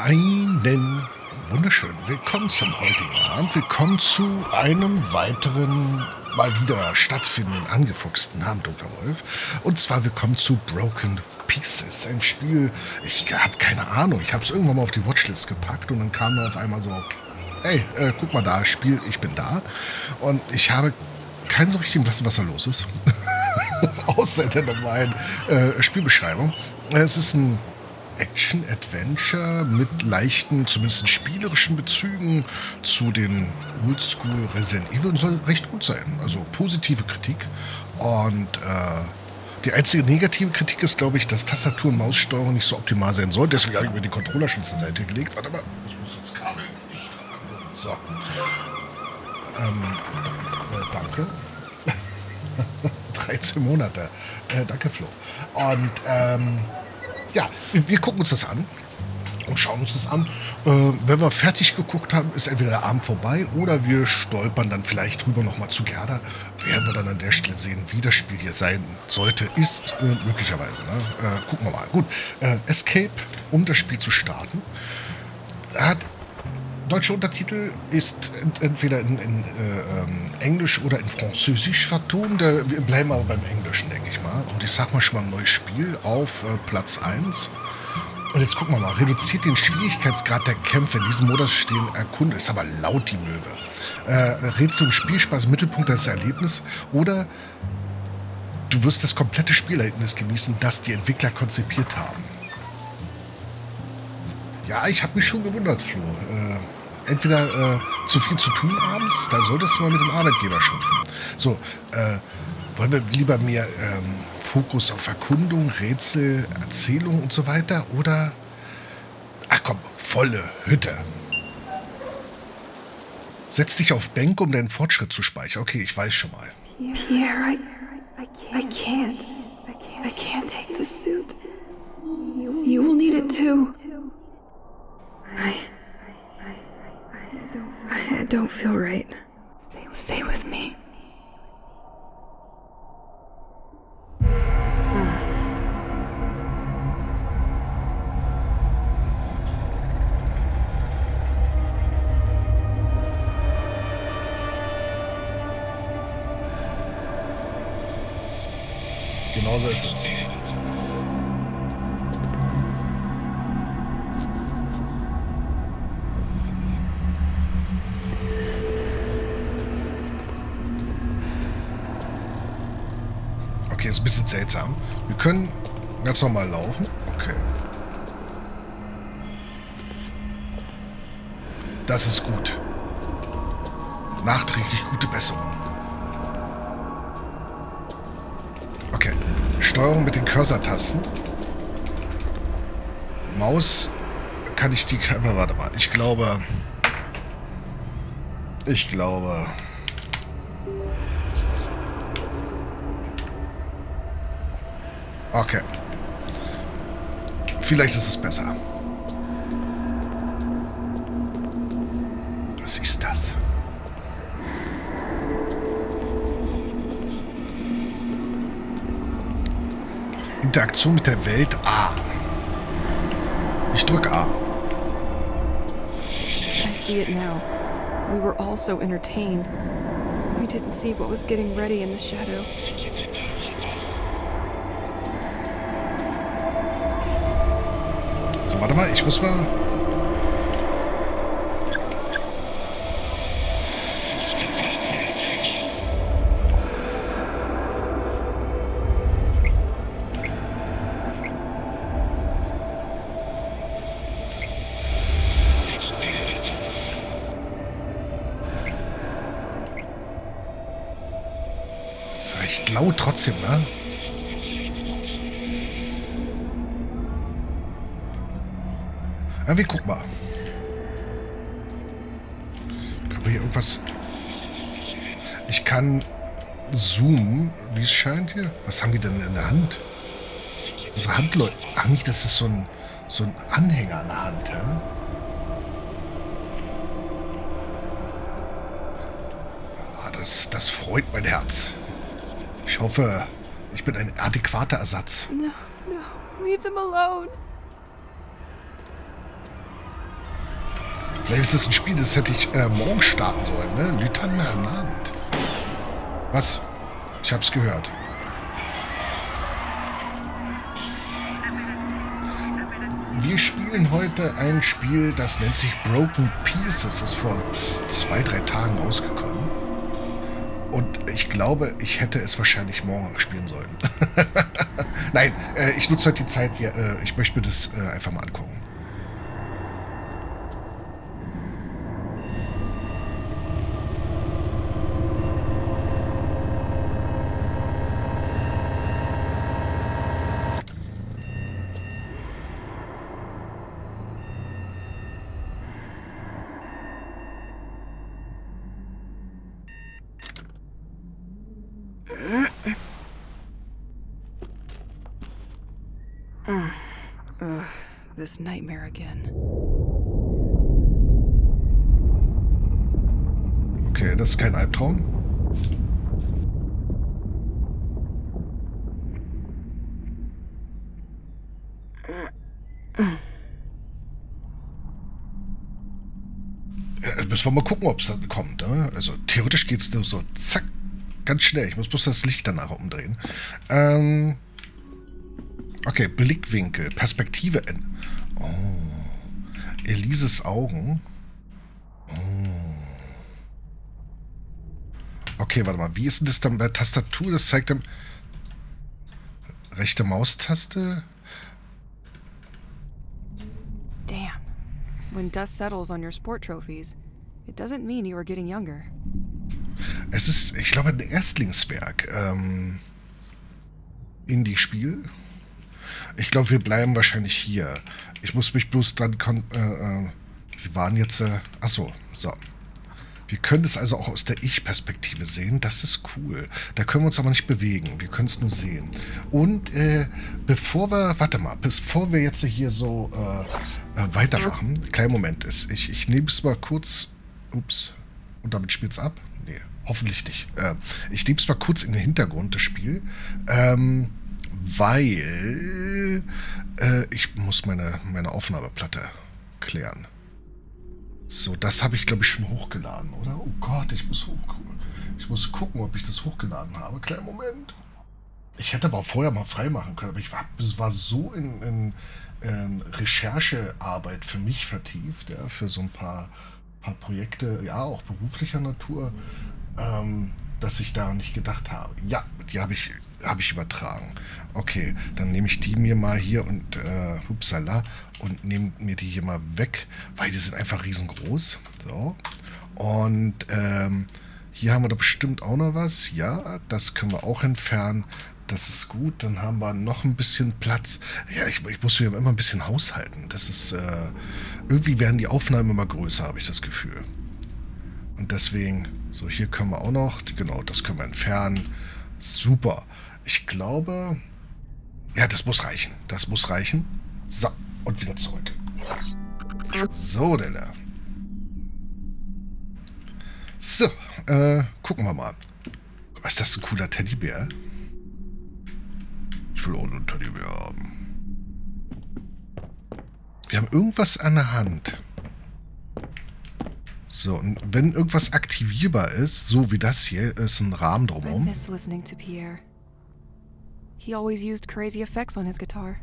Einen wunderschönen Willkommen zum heutigen Abend. Willkommen zu einem weiteren, mal wieder stattfindenden Angefuchsten Abend, Dr. Wolf. Und zwar willkommen zu Broken Pieces. Ein Spiel, ich habe keine Ahnung, ich habe es irgendwann mal auf die Watchlist gepackt und dann kam da auf einmal so, hey, guck mal da, Spiel, ich bin da. Und ich habe keinen so richtigen Blassen, was da los ist. Außer der normalen Spielbeschreibung. Es ist ein Action-Adventure mit leichten, zumindest spielerischen Bezügen zu den Oldschool Resident Evil und soll recht gut sein. Also positive Kritik. Und die einzige negative Kritik ist, glaube ich, dass Tastatur- und Maussteuerung nicht so optimal sein soll. Deswegen habe ich mir die Controller schon zur Seite gelegt. Warte mal, ich muss das Kabel nicht. So. Danke. 13 Monate. Danke, Flo. Und ja, wir gucken uns das an und schauen uns das an. Wenn wir fertig geguckt haben, ist entweder der Abend vorbei oder wir stolpern dann vielleicht rüber nochmal zu Gerda. Werden wir dann an der Stelle sehen, wie das Spiel hier sein sollte, ist möglicherweise. Ne? Gucken wir mal. Gut, Escape, um das Spiel zu starten. Hat deutsche Untertitel, ist entweder in Englisch oder in Französisch vertont. Wir bleiben aber beim Englischen, denke ich mal. Und ich sag mal schon mal ein neues Spiel auf Platz 1. Und jetzt gucken wir mal. Reduziert den Schwierigkeitsgrad der Kämpfe. In diesem Modus stehen Erkunde. Ist aber laut, die Möwe. Rätsel und Spielspaß im Mittelpunkt des Erlebnisses. Oder du wirst das komplette Spielerlebnis genießen, das die Entwickler konzipiert haben. Ja, ich habe mich schon gewundert, Flo. Entweder zu viel zu tun abends, da solltest du mal mit dem Arbeitgeber schimpfen. So, wollen wir lieber mehr Fokus auf Erkundung, Rätsel, Erzählung und so weiter? Oder, ach komm, volle Hütte. Setz dich auf Bänk, um deinen Fortschritt zu speichern. Okay, ich weiß schon mal. Pierre, I can't. I can't take the suit. You will need it too. I don't feel right. Stay with me. Genauso ist es. Okay, ist ein bisschen seltsam. Wir können ganz normal laufen. Okay. Das ist gut. Nachträglich gute Besserung. Okay. Steuerung mit den Cursor-Tasten. Maus kann ich die... Warte mal. Ich glaube... Okay. Vielleicht ist es besser. Was ist das? Interaktion mit der Welt A. Ich drücke A. I see it now. We were all so entertained. We didn't see what was getting ready in the shadow. So, warte mal, ich muss mal... Ist recht laut trotzdem, ne? Wir gucken mal. Können wir hier irgendwas... Ich kann zoomen, wie es scheint hier. Was haben die denn in der Hand? Unsere Handleute... Ach nicht, das ist so ein Anhänger an der Hand, ja? Das freut mein Herz. Ich hoffe, ich bin ein adäquater Ersatz. No, leave them alone. Vielleicht ist das ein Spiel, das hätte ich morgen starten sollen, ne? Lieutenant Abend. Was? Ich hab's gehört. Wir spielen heute ein Spiel, das nennt sich Broken Pieces. Das ist vor 2-3 Tagen rausgekommen. Und ich glaube, ich hätte es wahrscheinlich morgen spielen sollen. Nein, ich nutze heute die Zeit. Ich möchte mir das einfach mal angucken. This nightmare again. Okay, das ist kein Albtraum. Müssen wir mal gucken, ob es dann kommt. Ne? Also theoretisch geht es nur so zack, ganz schnell. Ich muss bloß das Licht danach umdrehen. Okay, Blickwinkel, Perspektive in. Oh. Elises Augen. Oh. Okay, warte mal. Wie ist denn das dann bei der Tastatur? Das zeigt dann rechte Maustaste. Damn. When dust settles on your sport trophies, it doesn't mean you are getting younger. Es ist, ich glaube, ein Erstlingswerk. Indie-Spiel. Ich glaube, wir bleiben wahrscheinlich hier. Ich muss mich bloß dann... wir waren jetzt... achso, so. Wir können es also auch aus der Ich-Perspektive sehen. Das ist cool. Da können wir uns aber nicht bewegen. Wir können es nur sehen. Und bevor wir... Warte mal. Bevor wir jetzt hier so weitermachen... Kleinen Moment. Ich nehme es mal kurz... Ups. Und damit spielt es ab? Nee, hoffentlich nicht. Ich nehme es mal kurz in den Hintergrund, das Spiel. Weil ich muss meine Aufnahmeplatte klären. So, das habe ich, glaube ich, schon hochgeladen, oder? Oh Gott, ich muss gucken, ob ich das hochgeladen habe. Kleinen Moment. Ich hätte aber auch vorher mal freimachen können, aber ich war so in Recherchearbeit für mich vertieft, ja, für so ein paar Projekte, ja, auch beruflicher Natur, dass ich da nicht gedacht habe. Ja, die habe ich übertragen. Okay, dann nehme ich die mir mal hier und hupsala und nehme mir die hier mal weg, weil die sind einfach riesengroß. So. Und hier haben wir doch bestimmt auch noch was. Ja, das können wir auch entfernen. Das ist gut. Dann haben wir noch ein bisschen Platz. Ja, ich muss hier immer ein bisschen haushalten. Das ist irgendwie werden die Aufnahmen immer größer, habe ich das Gefühl. Und deswegen, so hier können wir auch noch, genau, das können wir entfernen. Super. Ich glaube, ja, das muss reichen. Das muss reichen. So, und wieder zurück. So, denn da. So, gucken wir mal. Ist das ein cooler Teddybär? Ich will auch einen Teddybär haben. Wir haben irgendwas an der Hand. So, und wenn irgendwas aktivierbar ist, so wie das hier, ist ein Rahmen I drumherum. miss listening to Pierre. He always used crazy effects on his guitar.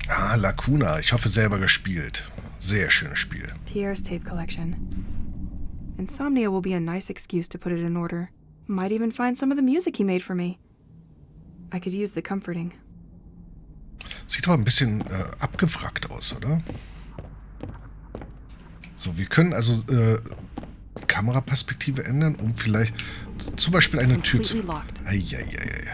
Ah, Lacuna. Ich hoffe, selber gespielt. Sehr schönes Spiel. Pierre's tape collection. Insomnia will be a nice excuse to put it in order. Might even find some of the music he made for me. I could use the comforting. Sieht aber ein bisschen abgewrackt aus, oder? So, wir können also die Kameraperspektive ändern, um vielleicht zum Beispiel eine Tür zu... Completely locked. Eieiei.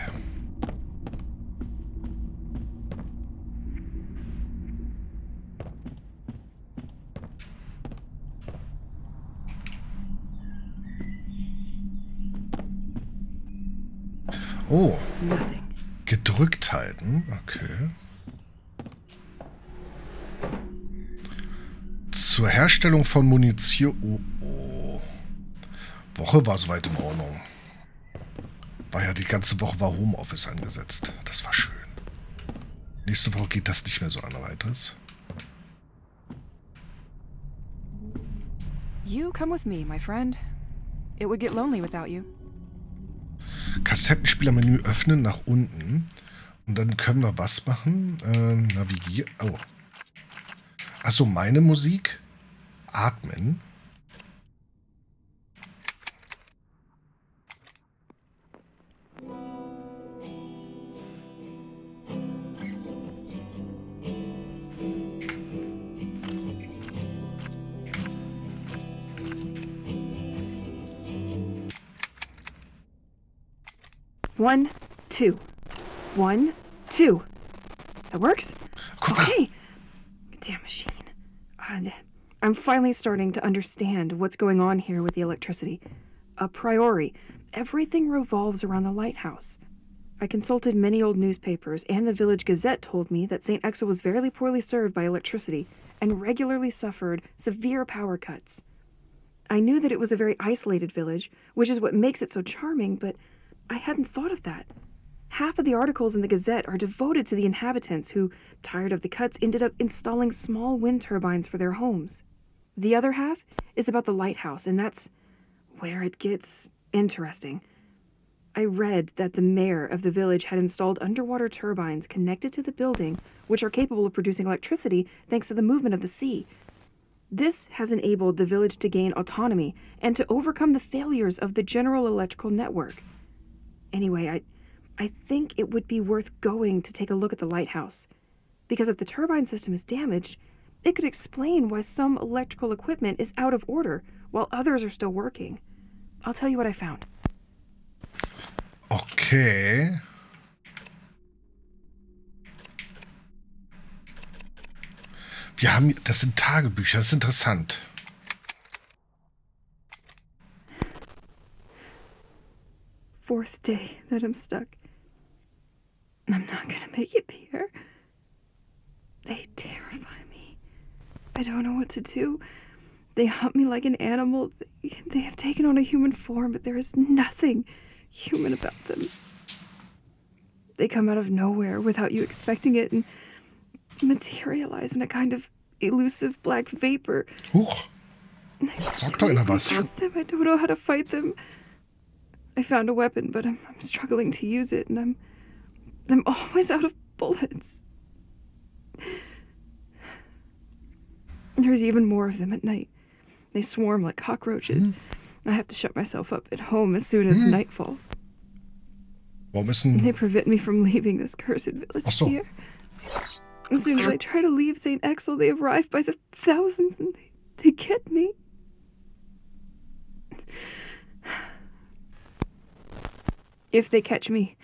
Oh, Nothing. gedrückt halten. Okay. Zur Herstellung von Munition... Oh, oh. Woche war soweit in Ordnung. War ja die ganze Woche war Homeoffice angesetzt. Das war schön. Nächste Woche geht das nicht mehr so an weiteres. You come with me, my friend. It would get lonely without you. Kassettenspielermenü öffnen, nach unten. Und dann können wir was machen? Navigieren. Oh. Achso, meine Musik. Atmen. One, two. 1, 2. That works? Okay. Damn machine. I'm finally starting to understand what's going on here with the electricity. A priori, everything revolves around the lighthouse. I consulted many old newspapers, and the village gazette told me that Saint-Exil was very poorly served by electricity and regularly suffered severe power cuts. I knew that it was a very isolated village, which is what makes it so charming, but I hadn't thought of that. Half of the articles in the Gazette are devoted to the inhabitants who, tired of the cuts, ended up installing small wind turbines for their homes. The other half is about the lighthouse, and that's where it gets interesting. I read that the mayor of the village had installed underwater turbines connected to the building, which are capable of producing electricity thanks to the movement of the sea. This has enabled the village to gain autonomy and to overcome the failures of the general electrical network. Anyway, I think it would be worth going to take a look at the lighthouse, because if the turbine system is damaged, it could explain why some electrical equipment is out of order while others are still working. I'll tell you what I found. Okay. Das sind Tagebücher, das ist interessant. Fourth day that I'm stuck. I'm not gonna make it, Pierre. They terrify me. I don't know what to do. They hunt me like an animal. They have taken on a human form, but there is nothing human about them. They come out of nowhere without you expecting it and materialize in a kind of elusive black vapor. Huch. Sag doch einer was. I don't know how to fight them. I found a weapon, but I'm struggling to use it, and I'm always out of bullets. There's even more of them at night. They swarm like cockroaches. I have to shut myself up at home as soon as night falls. They prevent me from leaving this cursed village here. As soon as I try to leave Saint-Exil, they arrive by the thousands and they get me. If they catch me,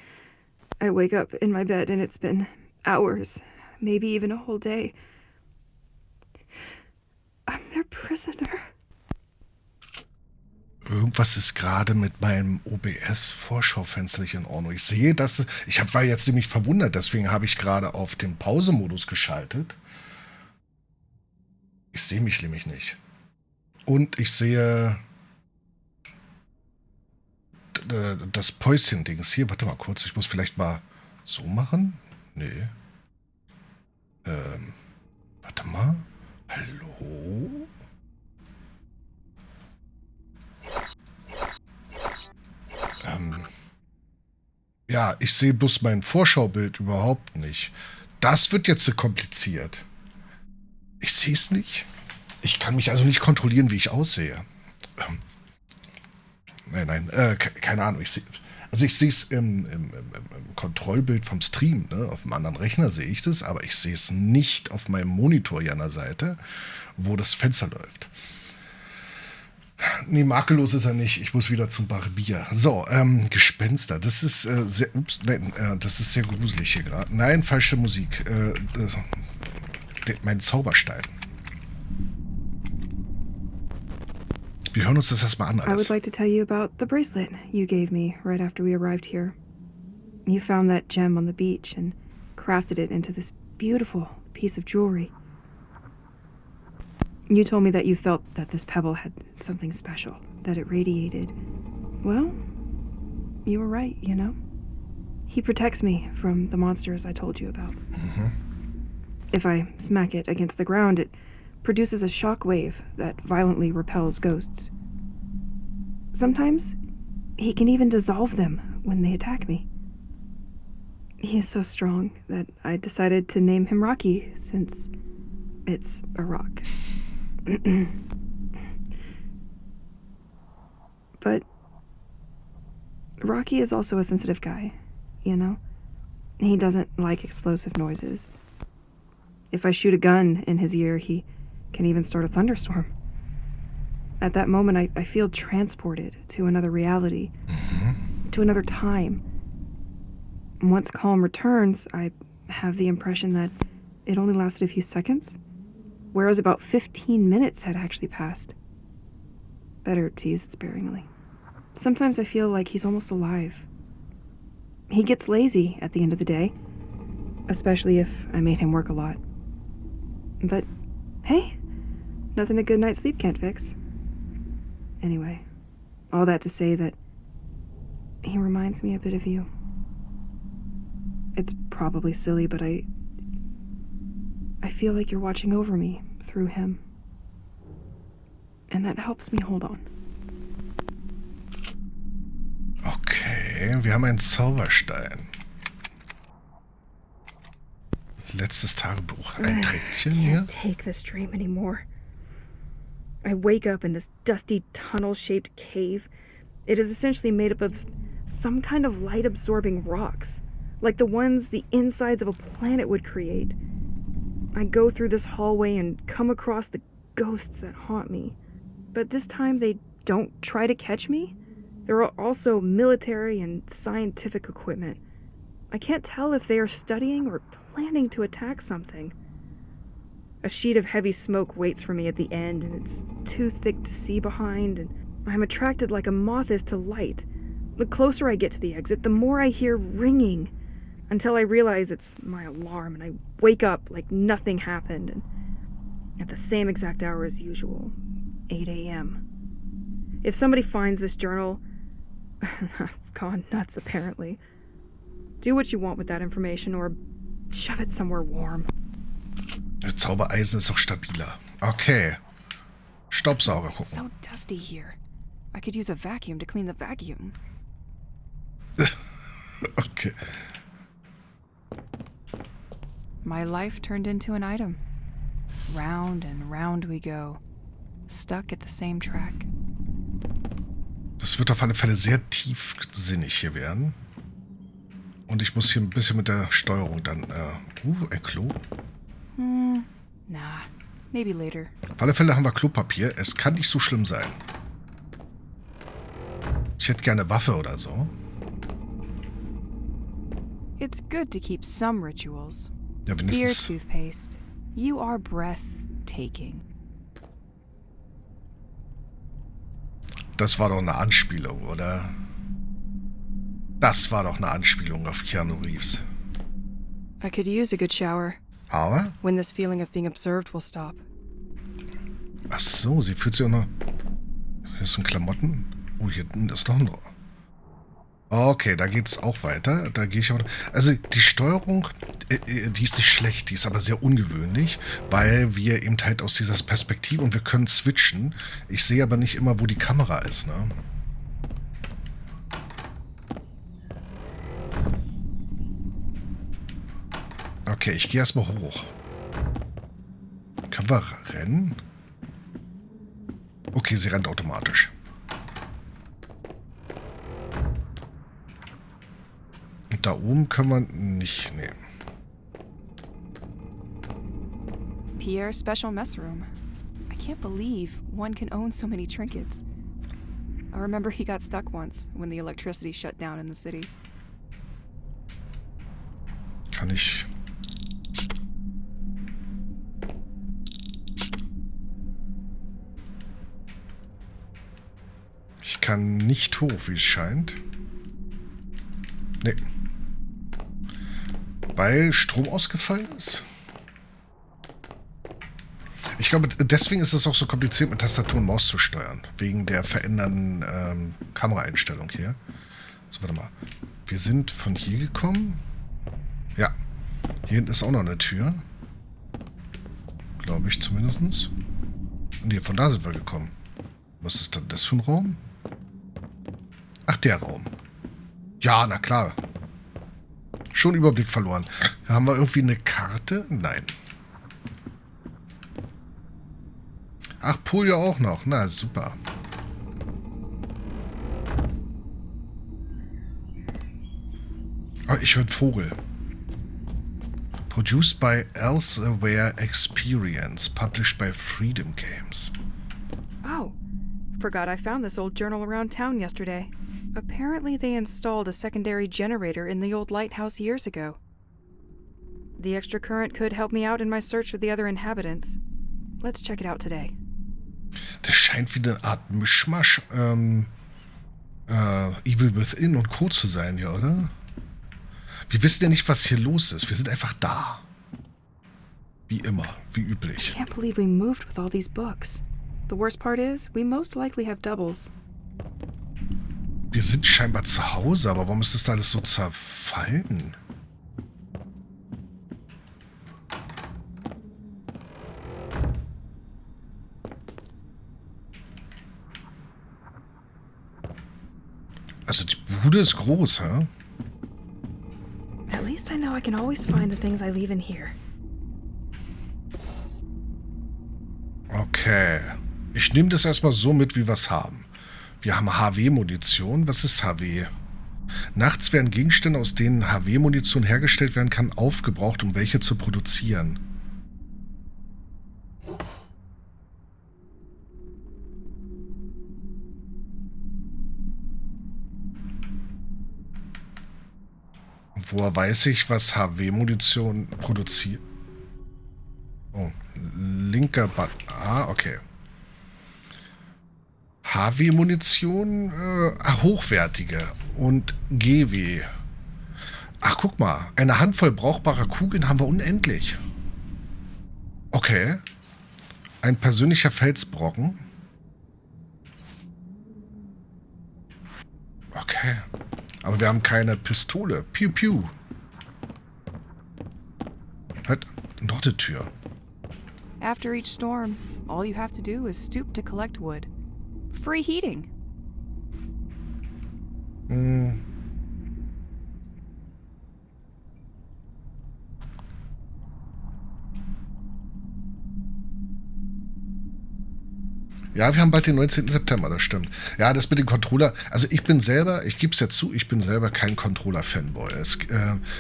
I wake up in my bed and it's been hours, maybe even a whole day. I'm their prisoner. Irgendwas ist gerade mit meinem OBS-Vorschaufenster nicht in Ordnung. Ich sehe, dass war jetzt ziemlich verwundert, deswegen habe ich gerade auf den Pause-Modus geschaltet. Ich sehe mich nämlich nicht. Und ich sehe das Päuschen-Dings hier. Warte mal kurz, ich muss vielleicht mal so machen. Nee. Warte mal. Hallo? Ja, ich sehe bloß mein Vorschaubild überhaupt nicht. Das wird jetzt so kompliziert. Ich sehe es nicht. Ich kann mich also nicht kontrollieren, wie ich aussehe. Nein, keine Ahnung. Ich sehe es im Kontrollbild vom Stream. Ne? Auf dem anderen Rechner sehe ich das, aber ich sehe es nicht auf meinem Monitor hier an der Seite, wo das Fenster läuft. Nee, makellos ist er nicht. Ich muss wieder zum Barbier. So, Gespenster. Das ist das ist sehr gruselig hier gerade. Nein, falsche Musik. Mein Zauberstein. Wir hören uns das erstmal an. I would like to tell you about the bracelet you gave me right after we arrived here. You found that gem on the beach and crafted it into this beautiful piece of jewelry. You told me that you felt that this pebble had something special, that it radiated. Well, you were right, you know? He protects me from the monsters I told you about. Mm-hmm. If I smack it against the ground, it produces a shock wave that violently repels ghosts. Sometimes, he can even dissolve them when they attack me. He is so strong that I decided to name him Rocky, since it's a rock. But Rocky is also a sensitive guy, you know? He doesn't like explosive noises. If I shoot a gun in his ear, he can even start a thunderstorm. At that moment, I feel transported to another reality, to another time. Once calm returns, I have the impression that it only lasted a few seconds, whereas about 15 minutes had actually passed. Better tease sparingly. Sometimes I feel like he's almost alive. He gets lazy at the end of the day, especially if I made him work a lot. But, hey, nothing a good night's sleep can't fix. Anyway, all that to say that he reminds me a bit of you. It's probably silly, but I feel like you're watching over me through him. And that helps me hold on. Okay, wir haben einen Zauberstein. Letztes Tagebuch. Ein Trägchen hier. I can't take this dream anymore. I wake up in this dusty tunnel-shaped cave. It is essentially made up of some kind of light-absorbing rocks, like the ones the insides of a planet would create. I go through this hallway and come across the ghosts that haunt me. But this time they don't try to catch me. There are also military and scientific equipment. I can't tell if they are studying or planning to attack something. A sheet of heavy smoke waits for me at the end, and it's too thick to see behind, and I'm attracted like a moth is to light. The closer I get to the exit, the more I hear ringing, until I realize it's my alarm, and I wake up like nothing happened, and at the same exact hour as usual, 8 a.m. If somebody finds this journal, I've gone nuts apparently. Do what you want with that information, or shove it somewhere warm. Das Zaubereisen ist auch stabiler. Okay. Staubsauger It's gucken. so dusty here. I could use a vacuum to clean the vacuum. Okay. My life turned into an item. Round and round we go, stuck at the same track. Das wird auf alle Fälle sehr tiefsinnig hier werden. Und ich muss hier ein bisschen mit der Steuerung dann... ein Klo. Nah, maybe later. Auf alle Fälle haben wir Klopapier. Es kann nicht so schlimm sein. Ich hätte gerne Waffe oder so. It's good to keep some rituals. Ja, Dear wenigstens... toothpaste, you are breathtaking. Das war doch eine Anspielung, oder? Das war doch eine Anspielung auf Keanu Reeves. I could use a good shower. Aber... When this feeling of being observed will stop. Ach so, sie fühlt sich auch noch... Hier sind Klamotten. Oh, hier ist doch ein... Okay, da geht's auch weiter. Da gehe ich auch... Also, die Steuerung, die ist nicht schlecht. Die ist aber sehr ungewöhnlich, weil wir eben halt aus dieser Perspektive... Und wir können switchen. Ich sehe aber nicht immer, wo die Kamera ist, ne? Okay, ich gehe erstmal hoch. Können wir rennen? Okay, sie rennt automatisch. Und da oben können wir nicht nehmen. Pierre's special mess room. I can't believe one can own so many trinkets. I remember he got stuck once when the electricity shut down in the city. Kann ich... Ich kann nicht hoch, wie es scheint. Nee. Weil Strom ausgefallen ist. Ich glaube, deswegen ist es auch so kompliziert, mit Tastatur und Maus zu steuern. Wegen der verändernden Kameraeinstellung hier. So, warte mal. Wir sind von hier gekommen. Ja. Hier hinten ist auch noch eine Tür. Glaube ich zumindest. Nee, von da sind wir gekommen. Was ist denn das für ein Raum? Ach, der Raum. Ja, na klar. Schon Überblick verloren. Haben wir irgendwie eine Karte? Nein. Ach, Polio auch noch. Na, super. Oh, ich höre einen Vogel. Produced by Elseware Experience. Published by Freedom Games. Oh, forgot I found this old journal around town yesterday. Apparently they installed a secondary generator in the old lighthouse years ago. The extra current could help me out in my search for the other inhabitants. Let's check it out today. Das scheint wie eine Art Mischmasch, Evil Within und Co. zu sein, ja, oder? Wir wissen ja nicht, was hier los ist. Wir sind einfach da. Wie immer, wie I üblich. can't believe we moved with all these books. The worst part is, we most likely have doubles. Wir sind scheinbar zu Hause, aber warum ist das alles so zerfallen? Also die Bude ist groß, hä? At least I know I can always find the things I leave in here. Okay. Ich nehme das erstmal so mit, wie wir es haben. Wir haben HW-Munition. Was ist HW? Nachts werden Gegenstände, aus denen HW-Munition hergestellt werden kann, aufgebraucht, um welche zu produzieren. Woher weiß ich, was HW-Munition produziert? Oh, linker Button. Ah, okay. HW-Munition, hochwertige und GW. Ach, guck mal. Eine Handvoll brauchbarer Kugeln haben wir unendlich. Okay. Ein persönlicher Felsbrocken. Okay. Aber wir haben keine Pistole. Piu, piu. Halt, noch eine Tür. After each storm, all you have to do is stoop to collect wood. Free heating. Ja, wir haben bald den 19. September, das stimmt. Ja, das mit dem Controller, also ich bin selber, ich gebe es ja zu, ich bin selber kein Controller-Fanboy.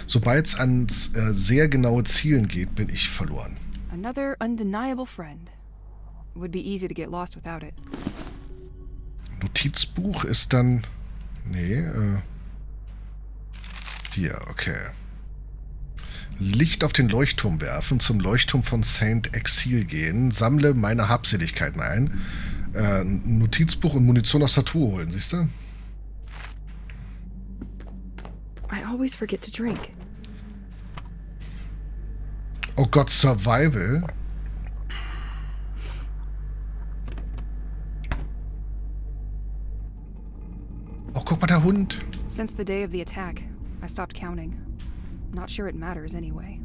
Sobald es ans sehr genaue Zielen geht, bin ich verloren. Another undeniable friend. Would be easy to get lost without it. Notizbuch ist dann... Nee, hier, okay. Licht auf den Leuchtturm werfen, zum Leuchtturm von Saint-Exil gehen, sammle meine Habseligkeiten ein, Notizbuch und Munition aus der Truhe holen, siehst du? I always forget to drink. Oh Gott, Survival. Oh, guck mal, der Hund. Since the day of the attack, I stopped counting. Not sure it matters anyway.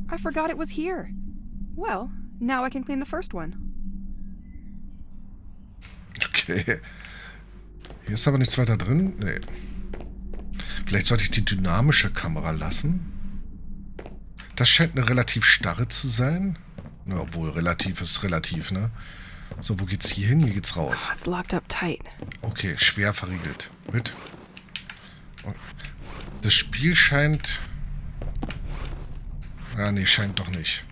I forgot it was here. Well, now I can clean the first one. Okay. Hier ist aber nichts weiter drin. Nee. Vielleicht sollte ich die dynamische Kamera lassen. Das scheint eine relativ starre zu sein. Na, obwohl, relativ ist relativ, ne? So, wo geht's hier hin? Hier geht's raus. Oh, it's locked up tight. Okay, schwer verriegelt. Mit. Das Spiel scheint... Ah, nee, scheint doch nicht.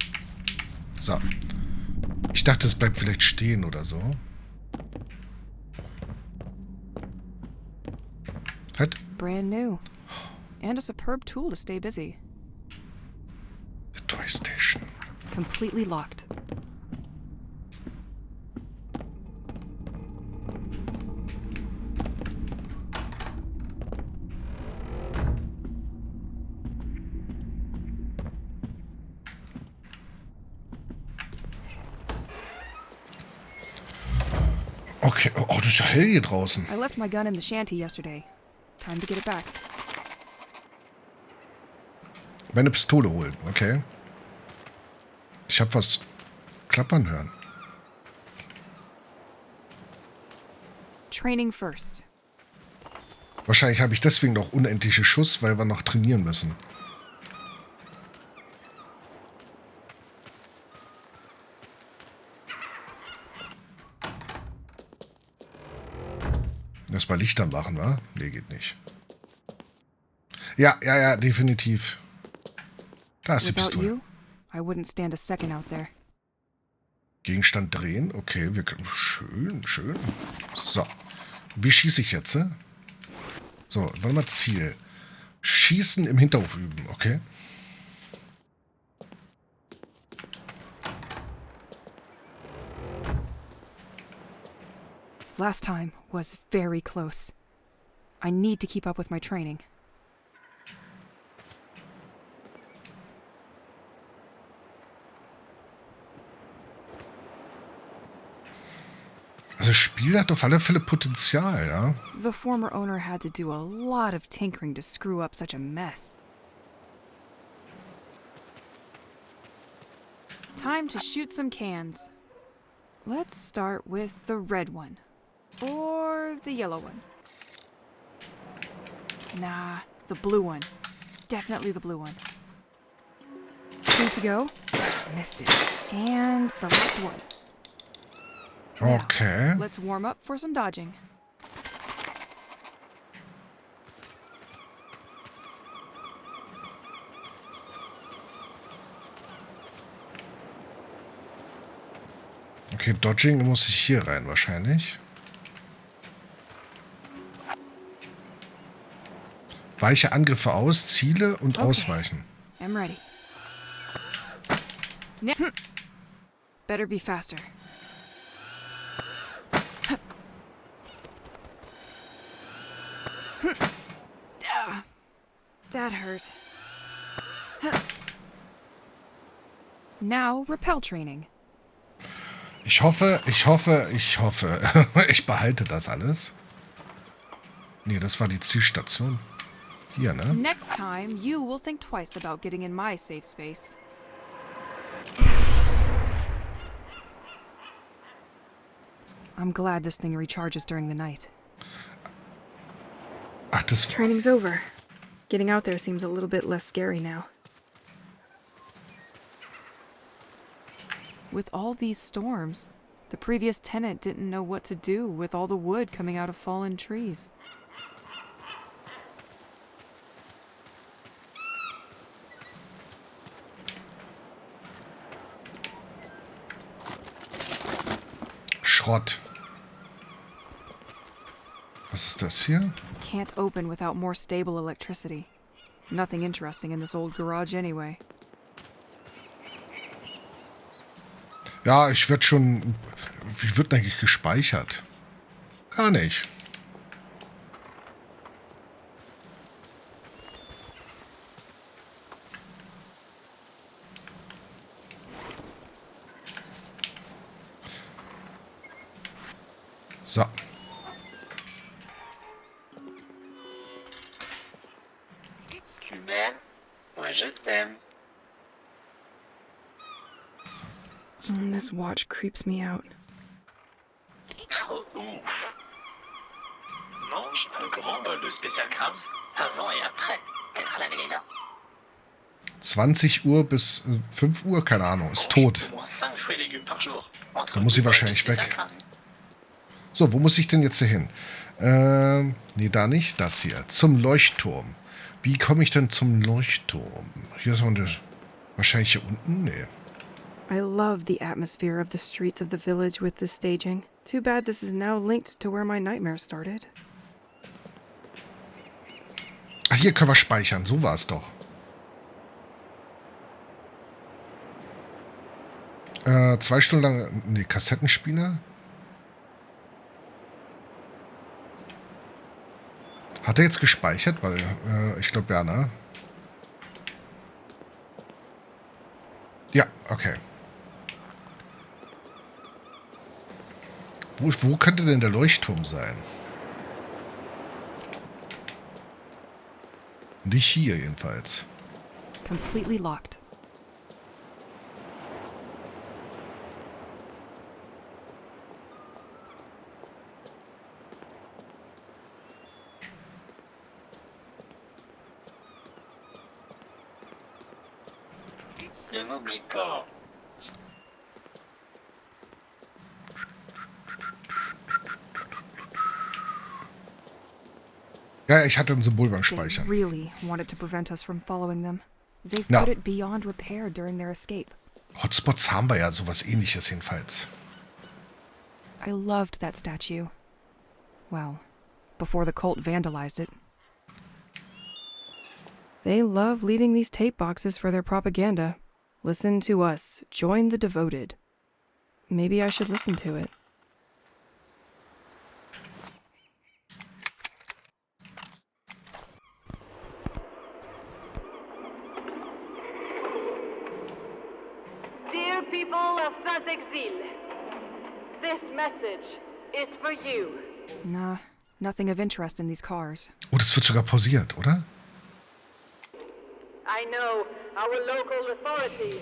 So. Ich dachte, es bleibt vielleicht stehen oder so. Halt. Brand new. And a superb tool to stay busy. The Toy Station. Completely locked. Okay, oh, das ist ja hell hier draußen. I left my gun in the shanty yesterday. Time to get it back. Meine Pistole holen, okay. Ich habe was klappern hören. Training first. Wahrscheinlich habe ich deswegen noch unendliche Schuss, weil wir noch trainieren müssen. Erstmal Lichter machen, wa? Nee, geht nicht. Ja, ja, ja, definitiv. Da ist die Without Pistole. you, I wouldn't stand a second out there. Gegenstand drehen. Okay, wir können... Schön, schön. So. Wie schieße ich jetzt? So, warte mal, Ziel. Schießen im Hinterhof üben, okay? Last time was very close. I need to keep up with my training. Also das Spiel hat auf alle Fälle Potenzial, ja? The former owner had to do a lot of tinkering to screw up such a mess. Time to shoot some cans. Let's start with the red one. Or the yellow one. Nah, the blue one. Definitely the blue one. 2 to go. Missed it. And the last one. Now, Okay. let's warm up for some dodging. Okay, Dodging muss ich hier rein wahrscheinlich. Weiche Angriffe aus, Ziele und Okay. ausweichen. I'm ready. Better be faster. Ah, that hurt. Now, repel training. Ich hoffe, ich behalte das alles. Nee, das war die Zielstation. Hier, ne? Next time, you will think twice about getting in my safe space. I'm glad this thing recharges during the night. Ach, das... Training's over. Getting out there seems a little bit less scary now. With all these storms, the previous tenant didn't know what to do with all the wood coming out of fallen trees. Schrott. Was ist das hier? Can't open without more stable electricity. Nothing interesting in this old garage anyway. Ja, ich werde schon... Wie wird denn eigentlich gespeichert? Gar nicht. So. Tu m'aimes? Moi je t'aime. This watch creeps me out. Trop ouf. Mange un grand bol de Special Crabs avant et après t'être lavé les dents. 20 Uhr bis 5 Uhr, keine Ahnung, ist tot. Au moins 5 fruits et légumes par jour. Entre Da muss sie deux bols de wahrscheinlich Special weg. Crabs. So, wo muss ich denn jetzt hier hin? Nee, da nicht. Das hier. Zum Leuchtturm. Wie komme ich denn zum Leuchtturm? Hier ist wahrscheinlich hier unten? Nee. I love the atmosphere of the streets of the village with this staging. Too bad this is now linked to where my nightmare started. Ach, hier können wir speichern. So war es doch. 2 Stunden lang... Nee, Kassettenspieler. Hat er jetzt gespeichert? Weil, ich glaube ja, ne? Ja, okay. Wo könnte denn der Leuchtturm sein? Nicht hier jedenfalls. Completely locked. Ne m'oublie pas. Ja, ich hatte ein Symbol beim They Speichern. really wanted to prevent us from following them. They've Ja. put it beyond repair during their escape. Hotspots haben wir ja, sowas ähnliches jedenfalls. I loved that statue. Well, before the cult vandalized it. They love leaving these tape boxes for their propaganda. Listen to us. Join the devoted. Maybe I should listen to it. Dear people of Saint-Exil, this message is for you. Nah, nothing of interest in these cars. Oh, das wird sogar pausiert, oder? I know our local authorities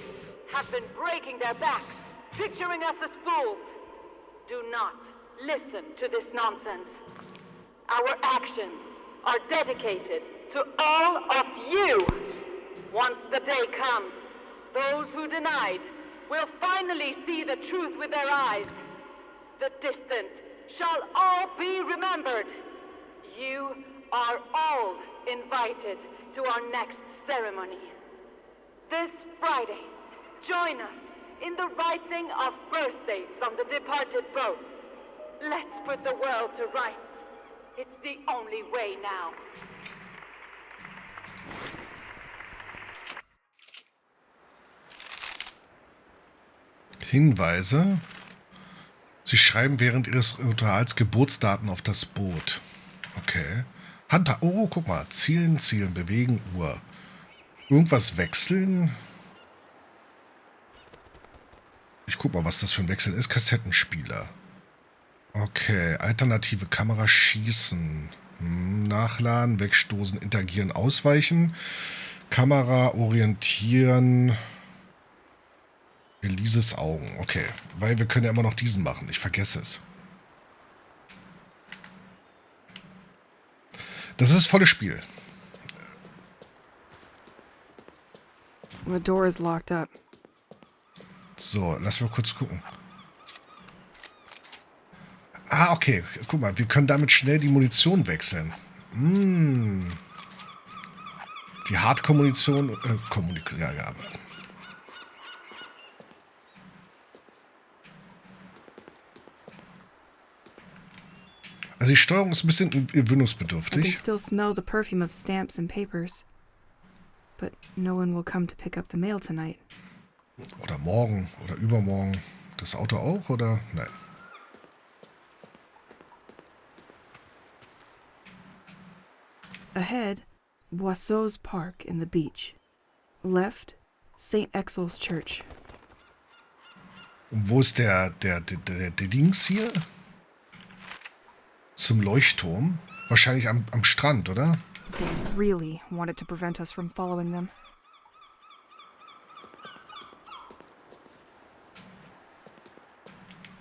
have been breaking their backs, picturing us as fools. Do not listen to this nonsense. Our actions are dedicated to all of you. Once the day comes, those who denied will finally see the truth with their eyes. The distant shall all be remembered. You are all invited to our next ceremony. This Friday, join us in the writing of birthdays on the departed boat. Let's put the world to rights. It's the only way now. Hinweise. Sie schreiben während ihres Rituals Geburtsdaten auf das Boot. Okay. Oh, guck mal. Zielen, bewegen, Uhr. Irgendwas wechseln. Ich guck mal, was das für ein Wechsel ist. Kassettenspieler. Okay. Alternative Kamera, schießen. Nachladen, wegstoßen, interagieren, ausweichen. Kamera, orientieren. Elises Augen. Okay. Weil wir können ja immer noch diesen machen. Ich vergesse es. Das ist das volle Spiel. The door is locked up. So, lass mal kurz gucken. Ah, okay. Guck mal, wir können damit schnell die Munition wechseln. Die Hardcore-Munition. Ja. Also die Steuerung ist ein bisschen I can gewöhnungsbedürftig. still smell the perfume of stamps and papers. But no one will come to pick up the mail tonight. Oder morgen oder übermorgen. Das Auto auch, oder? Nein. Ahead, Boisseau's Park in the beach. Left, Saint-Exil's Church. Und wo ist der Dings hier? Zum Leuchtturm? Wahrscheinlich am Strand, oder? They really wanted to prevent us from following them.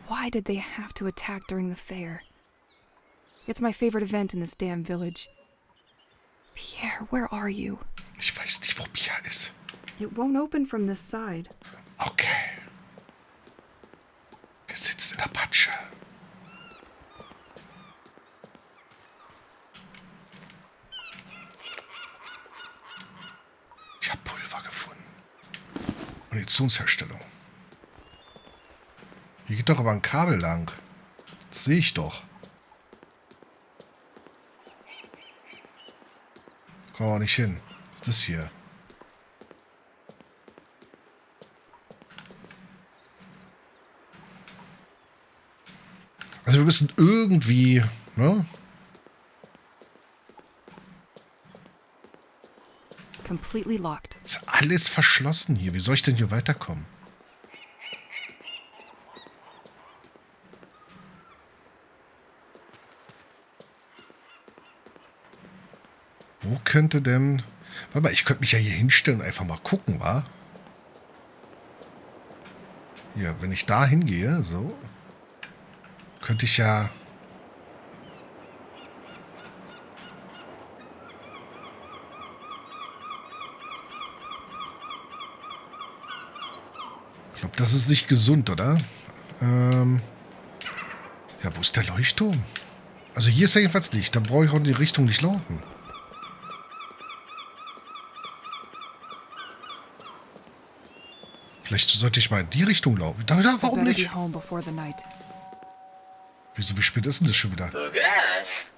Why did they have to attack during the fair? It's my favorite event in this damn village. Pierre, where are you? Ich weiß nicht, wo Bia ist. It won't open from this side. Okay. Wir sitzen in der Patsche. Ich habe Pulver gefunden. Munitionsherstellung. Hier geht doch aber ein Kabel lang. Das sehe ich doch. Komm auch nicht hin. Was ist das hier? Also wir müssen irgendwie, ne? Completely locked. Ist alles verschlossen hier. Wie soll ich denn hier weiterkommen? Wo könnte denn... Warte mal, ich könnte mich ja hier hinstellen und einfach mal gucken, wa? Hier, wenn ich da hingehe, so, könnte ich ja... Ich glaube, das ist nicht gesund, oder? Ja, wo ist der Leuchtturm? Also hier ist er jedenfalls nicht. Dann brauche ich auch in die Richtung nicht laufen. Vielleicht sollte ich mal in die Richtung laufen. Da, warum nicht? Wieso, wie spät ist denn das schon wieder? Bugas.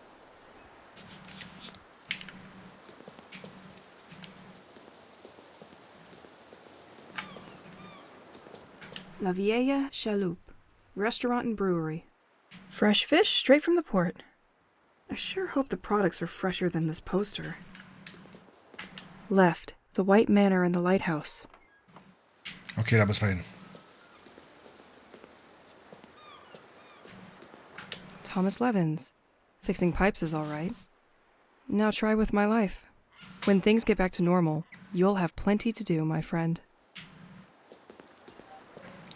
La Vieille Chaloupe, restaurant and brewery. Fresh fish straight from the port. I sure hope the products are fresher than this poster. Left, the White Manor and the Lighthouse. Okay, da müssen wir hin. Thomas Levins. Fixing pipes is all right. Now try with my life. When things get back to normal, you'll have plenty to do, my friend.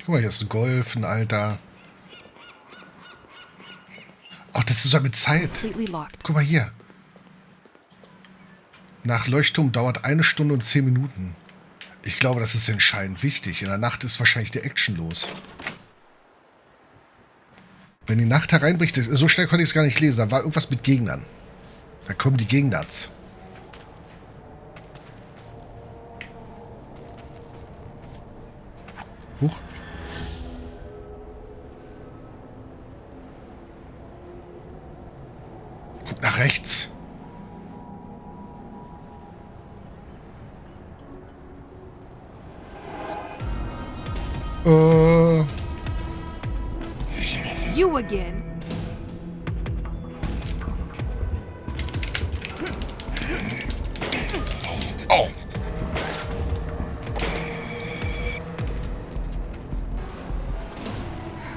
Guck mal, hier ist ein Golf, ein Alter. Ach, das ist doch mit Zeit. Completely locked. Guck mal hier. Nach Leuchtturm dauert 1 Stunde und 10 Minuten. Ich glaube, das ist entscheidend wichtig. In der Nacht ist wahrscheinlich die Action los. Wenn die Nacht hereinbricht, so schnell konnte ich es gar nicht lesen. Da war irgendwas mit Gegnern. Da kommen die Gegners. Huch. Guck nach rechts. You again. Oh.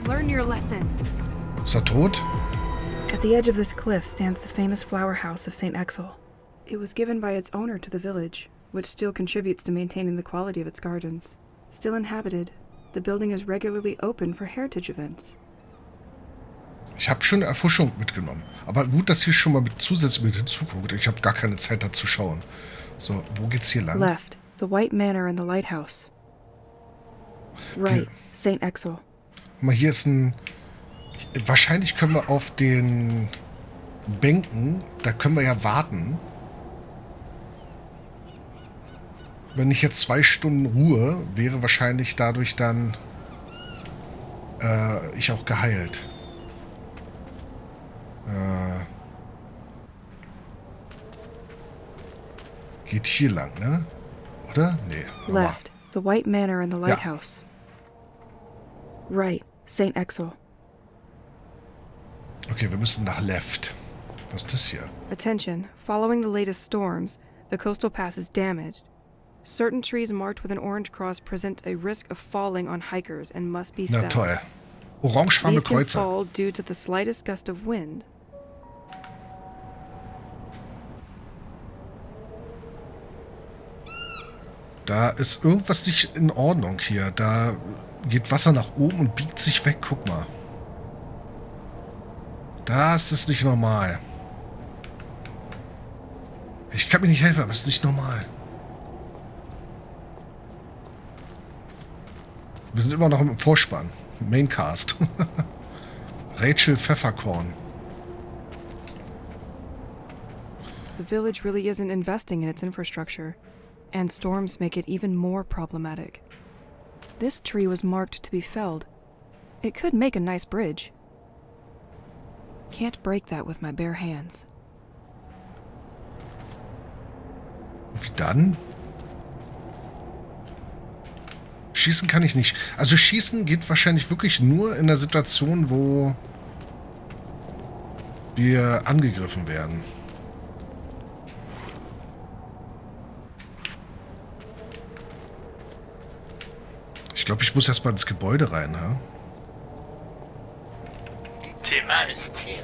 Learn your lesson. Ist er tot? At the edge of this cliff stands the famous flower house of Saint-Exil. It was given by its owner to the village, which still contributes to maintaining the quality of its gardens. Still inhabited, the building is regularly open for heritage events. Ich habe schon Erforschung mitgenommen. Aber gut, dass hier schon mal mit zusätzlich mit hinzuguckt. Ich habe gar keine Zeit da zu schauen. So, wo geht's hier lang? Left, the White Manor and the Lighthouse. Right, Saint-Exil. Mal, hier ist ein... Wahrscheinlich können wir auf den Bänken, da können wir ja warten. Wenn ich jetzt 2 Stunden Ruhe, wäre wahrscheinlich dadurch dann ich auch geheilt. Geht hier lang, ne? Oder? Nee. Left, the White Manor and the Lighthouse. Ja. Right, Saint-Exil. Okay, wir müssen nach Left. Was ist das hier? Attention, following the latest storms, the coastal path is damaged. Certain trees marked with an orange cross present a risk of falling on hikers and must be felled. Na toll. Orangefarbene These can Kreuze. fall due to the slightest gust of wind. Da ist irgendwas nicht in Ordnung hier. Da geht Wasser nach oben und biegt sich weg. Guck mal. Das ist nicht normal. Ich kann mir nicht helfen, aber es ist nicht normal. Wir sind immer noch im Vorspann. Maincast. Rachel Pfefferkorn. The village really isn't investing in its infrastructure, and storms make it even more problematic. This tree was marked to be felled. It could make a nice bridge. Can't break that with my bare hands. Wie dann? Schießen kann ich nicht. Also schießen geht wahrscheinlich wirklich nur in der Situation, wo wir angegriffen werden. Ich glaube, ich muss erstmal ins Gebäude rein, ha? T'es mal le style.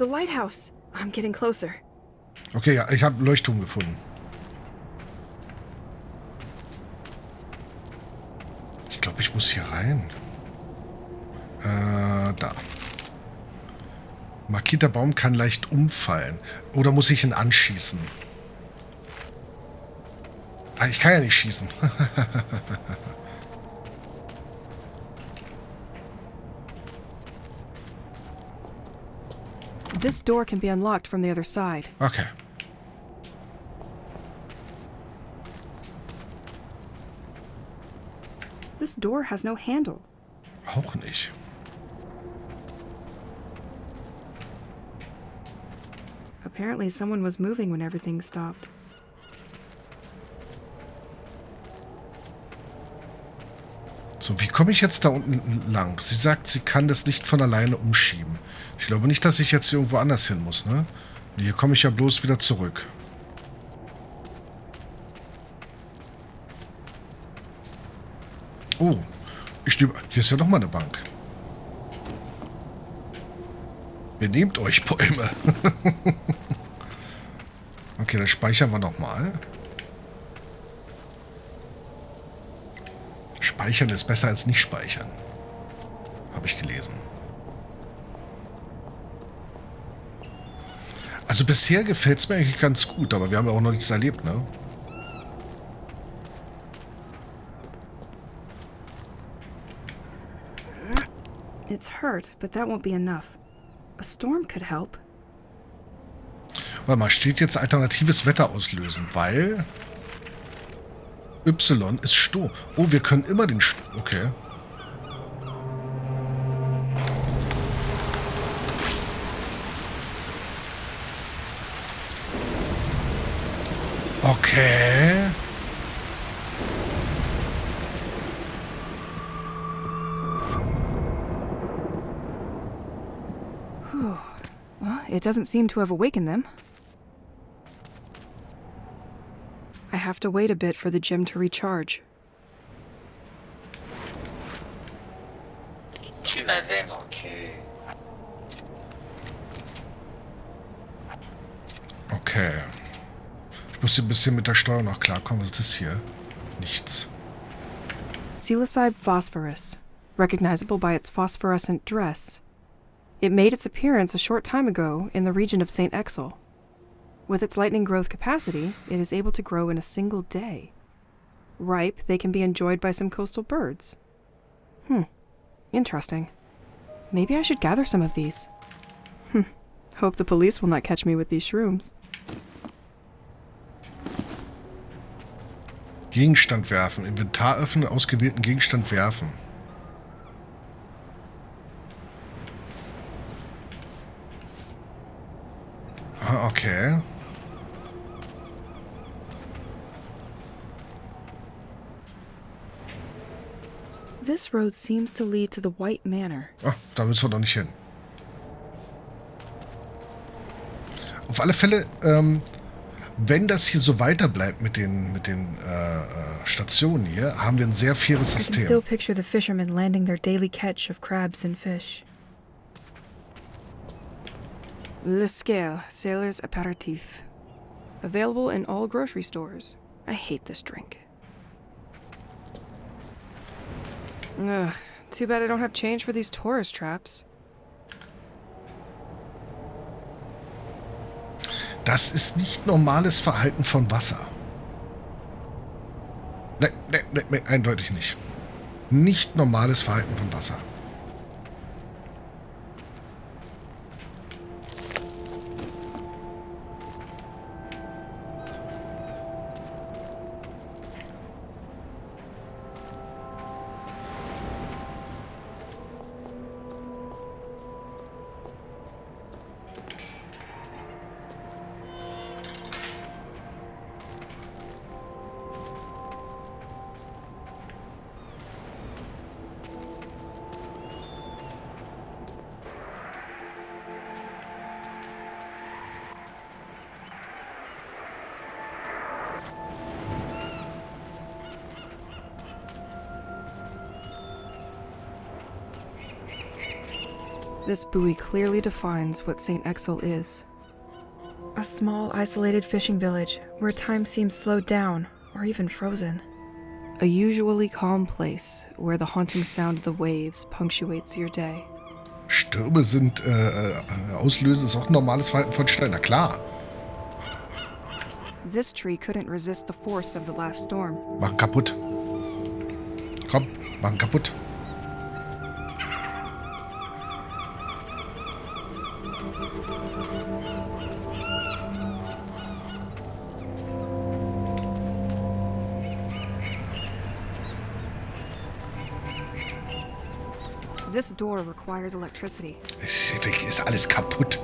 The lighthouse. I'm getting closer. Okay, ja, ich habe Leuchtturm gefunden. Ich glaube, ich muss hier rein. Da. Markierter Baum kann leicht umfallen. Oder muss ich ihn anschießen? Ah, ich kann ja nicht schießen. This door can be unlocked from the other side. Okay. This door has no handle. Auch nicht. Apparently someone was moving when everything stopped. So, wie komme ich jetzt da unten lang? Sie sagt, sie kann das nicht von alleine umschieben. Ich glaube nicht, dass ich jetzt irgendwo anders hin muss, ne? Nee, hier komme ich ja bloß wieder zurück. Oh, hier ist ja noch mal eine Bank. Benehmt euch, Bäume. Okay, dann speichern wir nochmal. Speichern ist besser als nicht speichern. Habe ich gelesen. Also bisher gefällt es mir eigentlich ganz gut, aber wir haben ja auch noch nichts erlebt, ne? It's hurt, but that won't be enough. A storm could help. Warte mal, steht jetzt alternatives Wetter auslösen, weil Y ist Sturm. Oh, wir können immer den Sturm. Okay. Okay. Well, it doesn't seem to have awakened them. I have to wait a bit for the gem to recharge. Tu m'avais manqué. Okay. Ich muss hier ein bisschen mit der Steuerung noch klarkommen. Was ist das hier? Nichts. Psilocybe phosphorus, recognizable by its phosphorescent dress. It made its appearance a short time ago in the region of Saint-Exil. With its lightning growth capacity, it is able to grow in a single day. Ripe, they can be enjoyed by some coastal birds. Interesting. Maybe I should gather some of these. Hope the police will not catch me with these shrooms. Gegenstand werfen. Inventar öffnen, ausgewählten Gegenstand werfen. Ah, okay. This road seems to lead to the White Manor. Ah, da müssen wir doch nicht hin. Auf alle Fälle, wenn das hier so weiter bleibt mit den Stationen hier, haben wir ein sehr faires I can System. still picture the fishermen landing their daily catch of crabs and fish. Le Scale, Sailor's Aperitif. Available in all grocery stores. I hate this drink. Ugh, too bad I don't have change for these tourist traps. Das ist nicht normales Verhalten von Wasser. Nee, eindeutig nicht. Nicht normales Verhalten von Wasser. This buoy clearly defines what Saint-Exil is. A small, isolated fishing village where time seems slowed down or even frozen. A usually calm place where the haunting sound of the waves punctuates your day. Stürme sind Auslösen ist auch ein normales Verhalten von Steinen. Na klar. This tree couldn't resist the force of the last storm. Machen kaputt. Komm, machen kaputt. This door requires electricity. Ist alles kaputt.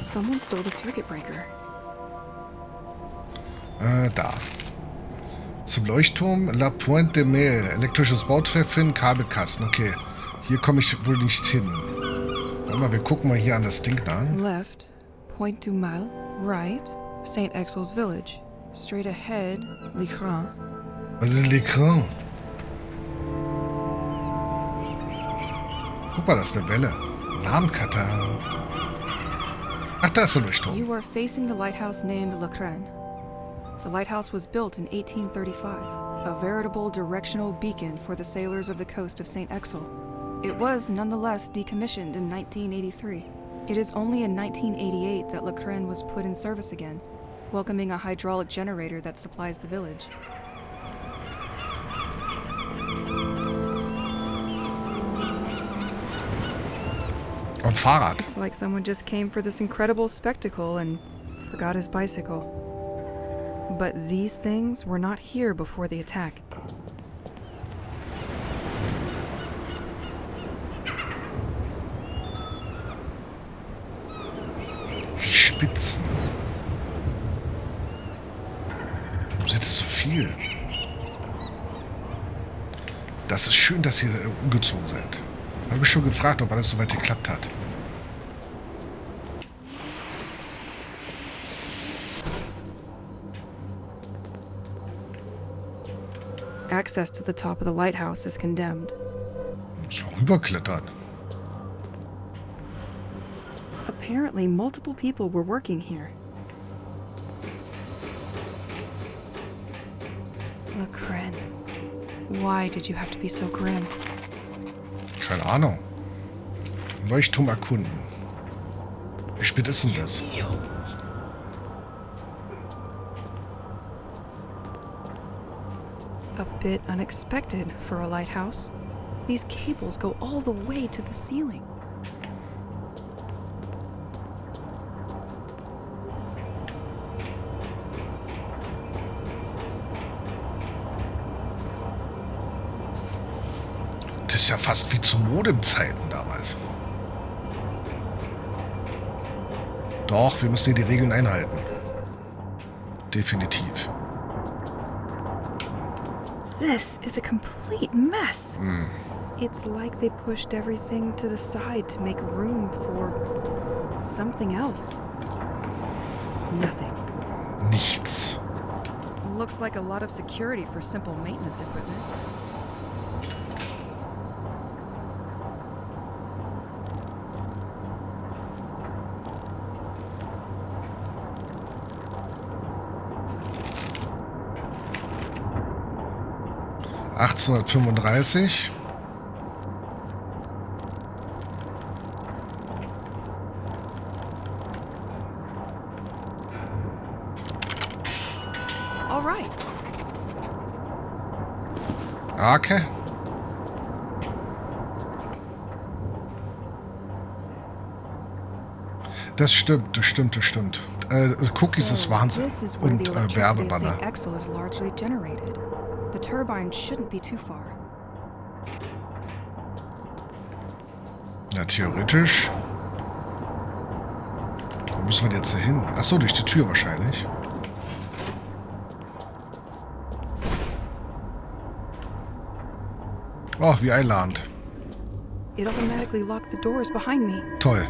Someone stole the circuit breaker. Da. Zum Leuchtturm, La Pointe de Mail, elektrisches Bautreffin, Kabelkasten. Okay, hier komme ich wohl nicht hin. Warte mal, wir gucken mal hier an das Ding da. Left, Pointe du Mal. Right, Saint-Exil's village. Straight ahead, L'Écran. Was ist L'Écran? Guck mal, das ist eine Welle. Namenkata. Ach, da ist der Leuchtturm. You are facing the lighthouse named L'Écran. The lighthouse was built in 1835, a veritable directional beacon for the sailors of the coast of Saint-Exil. It was nonetheless decommissioned in 1983. It is only in 1988 that L'Écran was put in service again, welcoming a hydraulic generator that supplies the village. Und Fahrrad. It's like someone just came for this incredible spectacle and forgot his bicycle. But these things were not here before the attack. Wie Spitzen. Warum sitzt so viel? Das ist schön, dass ihr umgezogen seid. Habe ich schon gefragt, ob alles soweit geklappt hat. Access to the top of the lighthouse is condemned. Muss auch rüberklettern. Apparently, multiple people were working here. L'Écran. Why did you have to be so grim? Keine Ahnung. Leuchtturm erkunden. Wie spät ist denn das? A bit unexpected for a lighthouse. These cables go all the way to the ceiling. Das ist ja fast wie zu Modemzeiten damals. Doch, wir müssen hier die Regeln einhalten. Definitiv. This is a complete mess. It's like they pushed everything to the side to make room for something else. Nothing. Nichts. Looks like a lot of security for simple maintenance equipment. ...1835... All right. Okay. Das stimmt, das stimmt, das stimmt. Cookies ist Wahnsinn. This is where Und the electricity of Werbebanner. Saint-Exil is largely generated. The turbine shouldn't be too far. Ja, theoretisch. Wo müssen wir jetzt hin? Achso, durch die Tür wahrscheinlich. Oh, wie einladend. It automatically locked the doors behind me. Toll.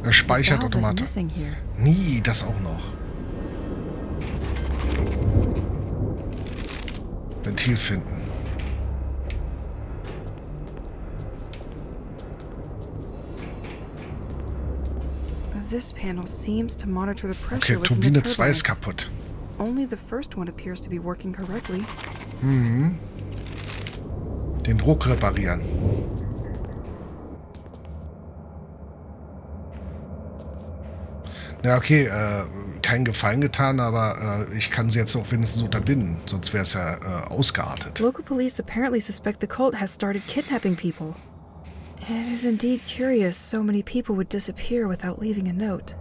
Er speichert Valve is automatisch. missing here. Nie, das auch noch. Ventil finden. This panel seems to monitor the pressure Okay, within the Turbine 2 ist turbines. kaputt. Only the first one appears to be working correctly. Den Druck reparieren. Ja, okay, keinen Gefallen getan, aber ich kann sie jetzt auch wenigstens unterbinden, sonst wäre es ja ausgeartet. Local police apparently suspect the cult has started kidnapping people. It is indeed curious so many people would disappear without leaving a note.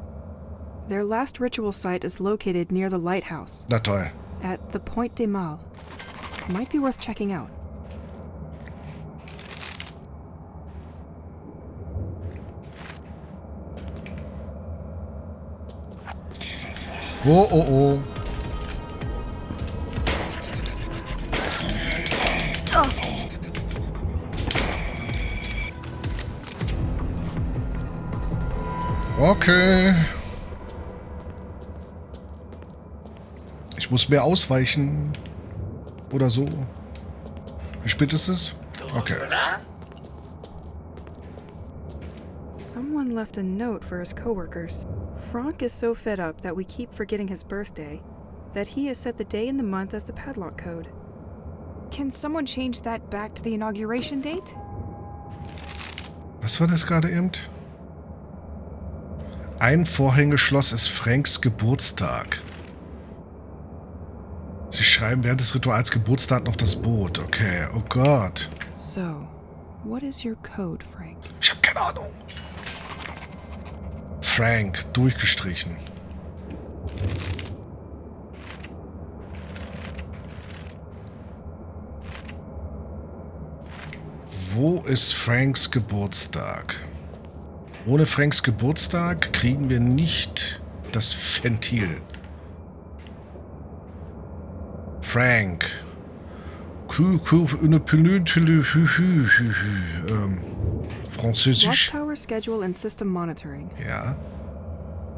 Their last ritual site is located near the lighthouse, Na toll. at the Point des Mâles. Might be worth checking out. Oh, oh, oh. Okay. Ich muss mehr ausweichen. Oder so. Wie spät ist es? Okay. Someone left a note for his coworkers. Franck is so fed up that we keep forgetting his birthday that he has set the day and the month as the padlock code. Can someone change that back to the inauguration date? Was war das gerade eben? Ein Vorhängeschloss ist Franks Geburtstag. Sie schreiben während des Rituals Geburtsdaten auf das Boot. Okay, oh Gott. So, what is your code, Frank? Ich habe keine Ahnung. Frank, durchgestrichen. Wo ist Franks Geburtstag? Ohne Franks Geburtstag kriegen wir nicht das Ventil. Frank. Französisch. Watch power schedule and system monitoring. Ja.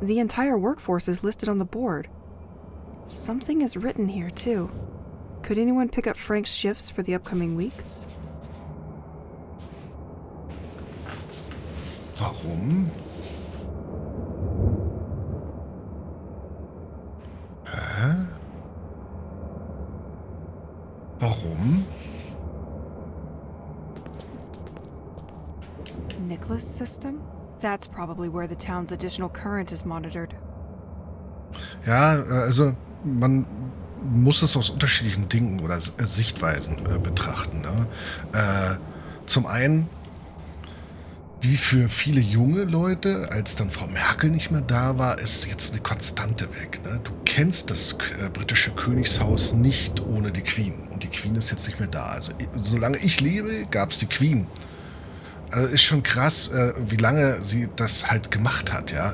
The entire workforce is listed on the board. Something is written here, too. Could anyone pick up Frank's shifts for the upcoming weeks? Warum? Hä? Warum? Nicholas system? That's probably where the town's additional current is monitored. Ja, also man muss es aus unterschiedlichen Dingen oder Sichtweisen betrachten. Ne? Zum einen, wie für viele junge Leute, als dann Frau Merkel nicht mehr da war, ist jetzt eine Konstante weg. Ne? Du kennst das britische Königshaus nicht ohne die Queen. Und die Queen ist jetzt nicht mehr da. Also solange ich lebe, gab es die Queen. Also ist schon krass, wie lange sie das halt gemacht hat, ja.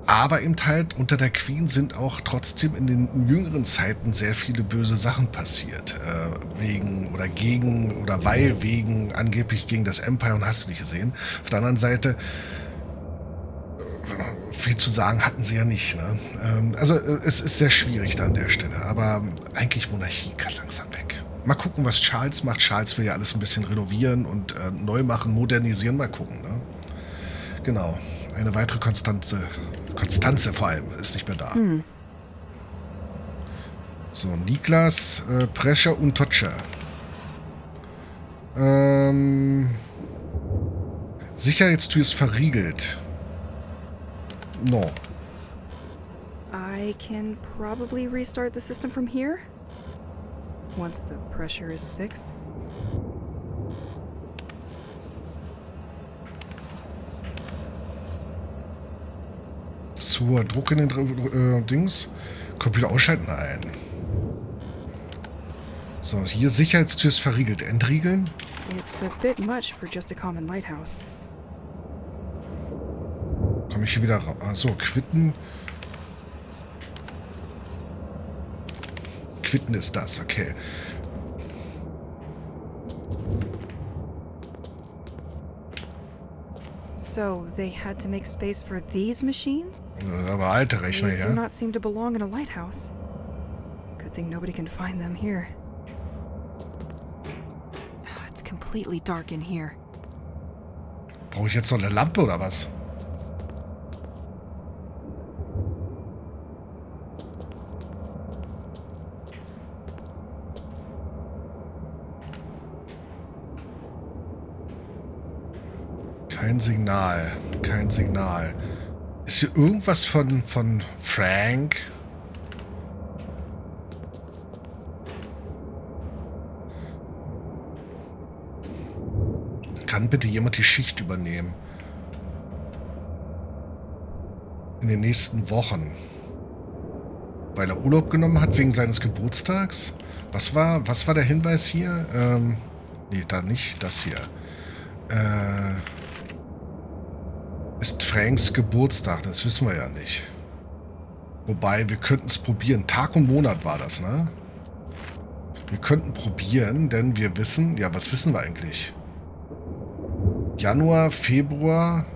Aber eben halt unter der Queen sind auch trotzdem in den jüngeren Zeiten sehr viele böse Sachen passiert. Wegen oder gegen oder weil wegen angeblich gegen das Empire und hast du nicht gesehen. Auf der anderen Seite, viel zu sagen hatten sie ja nicht. Ne? Also es ist sehr schwierig da an der Stelle. Aber eigentlich Monarchie kann langsam weg. Mal gucken, was Charles macht. Charles will ja alles ein bisschen renovieren und neu machen, modernisieren. Mal gucken. Ne? Genau. Eine weitere Konstanze vor allem ist nicht mehr da. So, Niklas, Pressure und Toucher. Sicherheitstür ist verriegelt. No. I can probably restart the system from here? Once the pressure is fixed. Zur Druck in den Dings. Computer ausschalten? Nein. So, hier Sicherheitstür ist verriegelt. Entriegeln? It's a bit much for just a common lighthouse. Komme ich hier wieder raus? Achso, quitten. Quitten ist das, okay. So, they had to make space for these machines? Aber alte Rechner, They do ja. not seem to belong in a lighthouse. Could thing nobody can find them here. It's completely dark in here. Brauche ich jetzt noch eine Lampe oder was? Kein Signal. Kein Signal. Ist hier irgendwas von Frank? Kann bitte jemand die Schicht übernehmen? In den nächsten Wochen. Weil er Urlaub genommen hat wegen seines Geburtstags? Was war der Hinweis hier? Nee, da nicht. Das hier. Ist Franks Geburtstag. Das wissen wir ja nicht. Wobei, wir könnten es probieren. Tag und Monat war das, ne? Wir könnten probieren, denn wir wissen... Ja, was wissen wir eigentlich? Januar, Februar...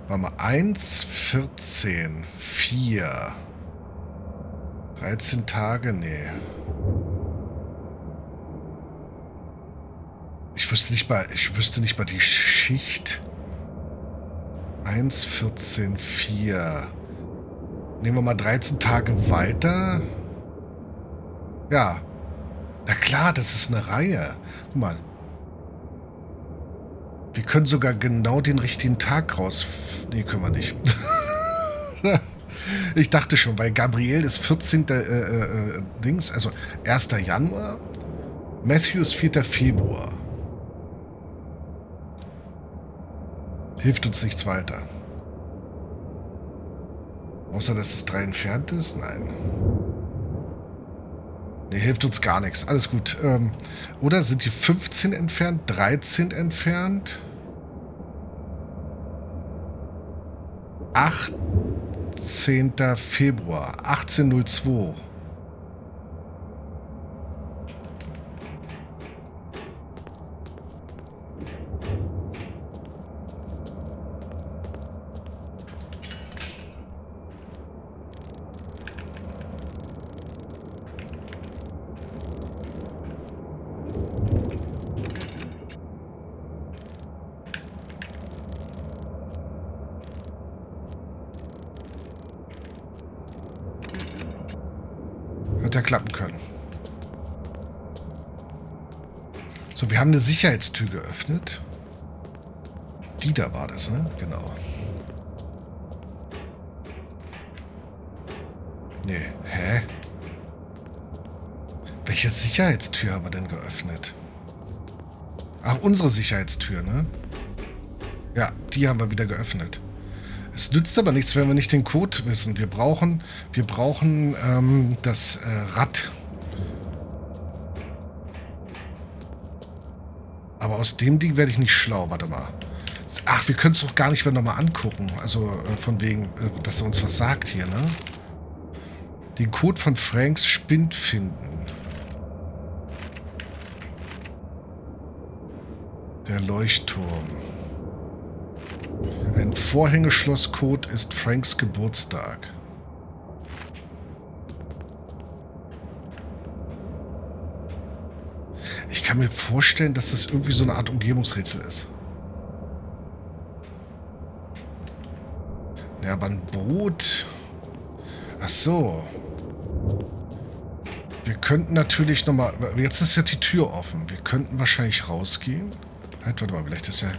Warte mal, 1, 14, 4... 13 Tage, nee. Ich wüsste nicht mal die Schicht. 1, 14, 4. Nehmen wir mal 13 Tage weiter. Ja. Na klar, das ist eine Reihe. Guck mal. Wir können sogar genau den richtigen Tag raus... Nee, können wir nicht. Ich dachte schon, weil Gabriel ist 14. Dings, also 1. Januar, Matthew ist 4. Februar. Hilft uns nichts weiter. Außer, dass es 3 entfernt ist? Nein. Nee, hilft uns gar nichts. Alles gut. Oder sind die 15 entfernt, 13 entfernt? 18. Februar, 1802. Wird ja klappen können. So, wir haben eine Sicherheitstür geöffnet. Die da war das, ne? Genau. Nee, hä? Welche Sicherheitstür haben wir denn geöffnet? Ach, unsere Sicherheitstür, ne? Ja, die haben wir wieder geöffnet. Es nützt aber nichts, wenn wir nicht den Code wissen. Wir brauchen das Rad. Aber aus dem Ding werde ich nicht schlau. Warte mal. Ach, wir können es doch gar nicht mehr nochmal angucken. Also von wegen, dass er uns was sagt hier, ne? Den Code von Franks Spind finden. Der Leuchtturm. Ein Vorhängeschlosscode ist Franks Geburtstag. Ich kann mir vorstellen, dass das irgendwie so eine Art Umgebungsrätsel ist. Ja, aber ein Boot... Ach so. Wir könnten natürlich nochmal... Jetzt ist ja die Tür offen. Wir könnten wahrscheinlich rausgehen. Halt, warte mal, vielleicht ist ja...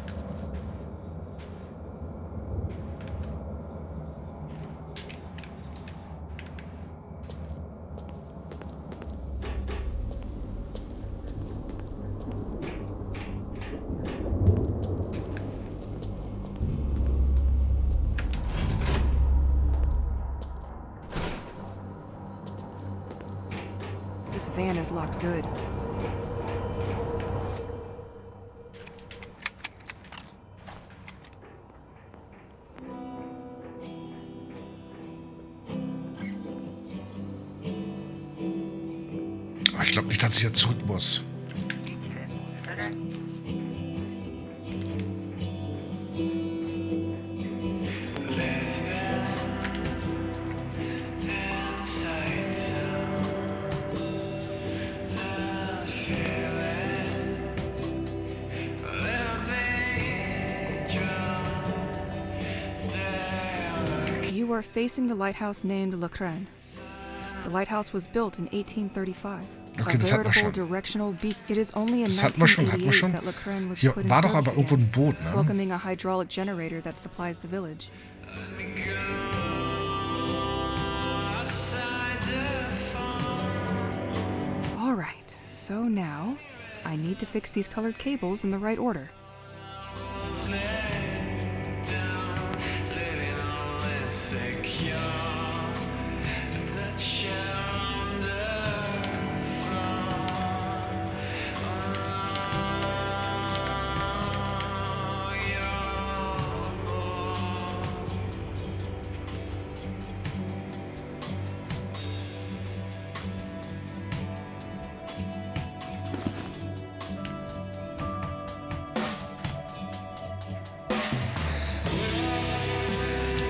This van is locked good. Aber ich glaube nicht, dass ich jetzt zurück muss. You are facing the lighthouse named Le Crane. The lighthouse was built in 1835. Okay, A das hatten wir veritable schon. directional beak. It is only in Das hatten wir schon. 1988 that Le Crane was Hier put in war doch aber service irgendwo again, ein Boot, ne? welcoming a hydraulic generator that supplies the village. All right, so now I need to fix these colored cables in the right order.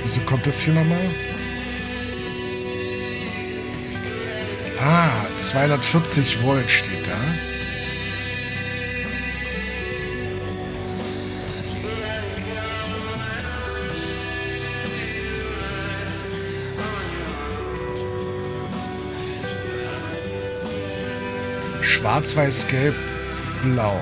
Wieso kommt das hier nochmal? Ah, 240 Volt steht da. Schwarz, Weiß, Gelb, Blau.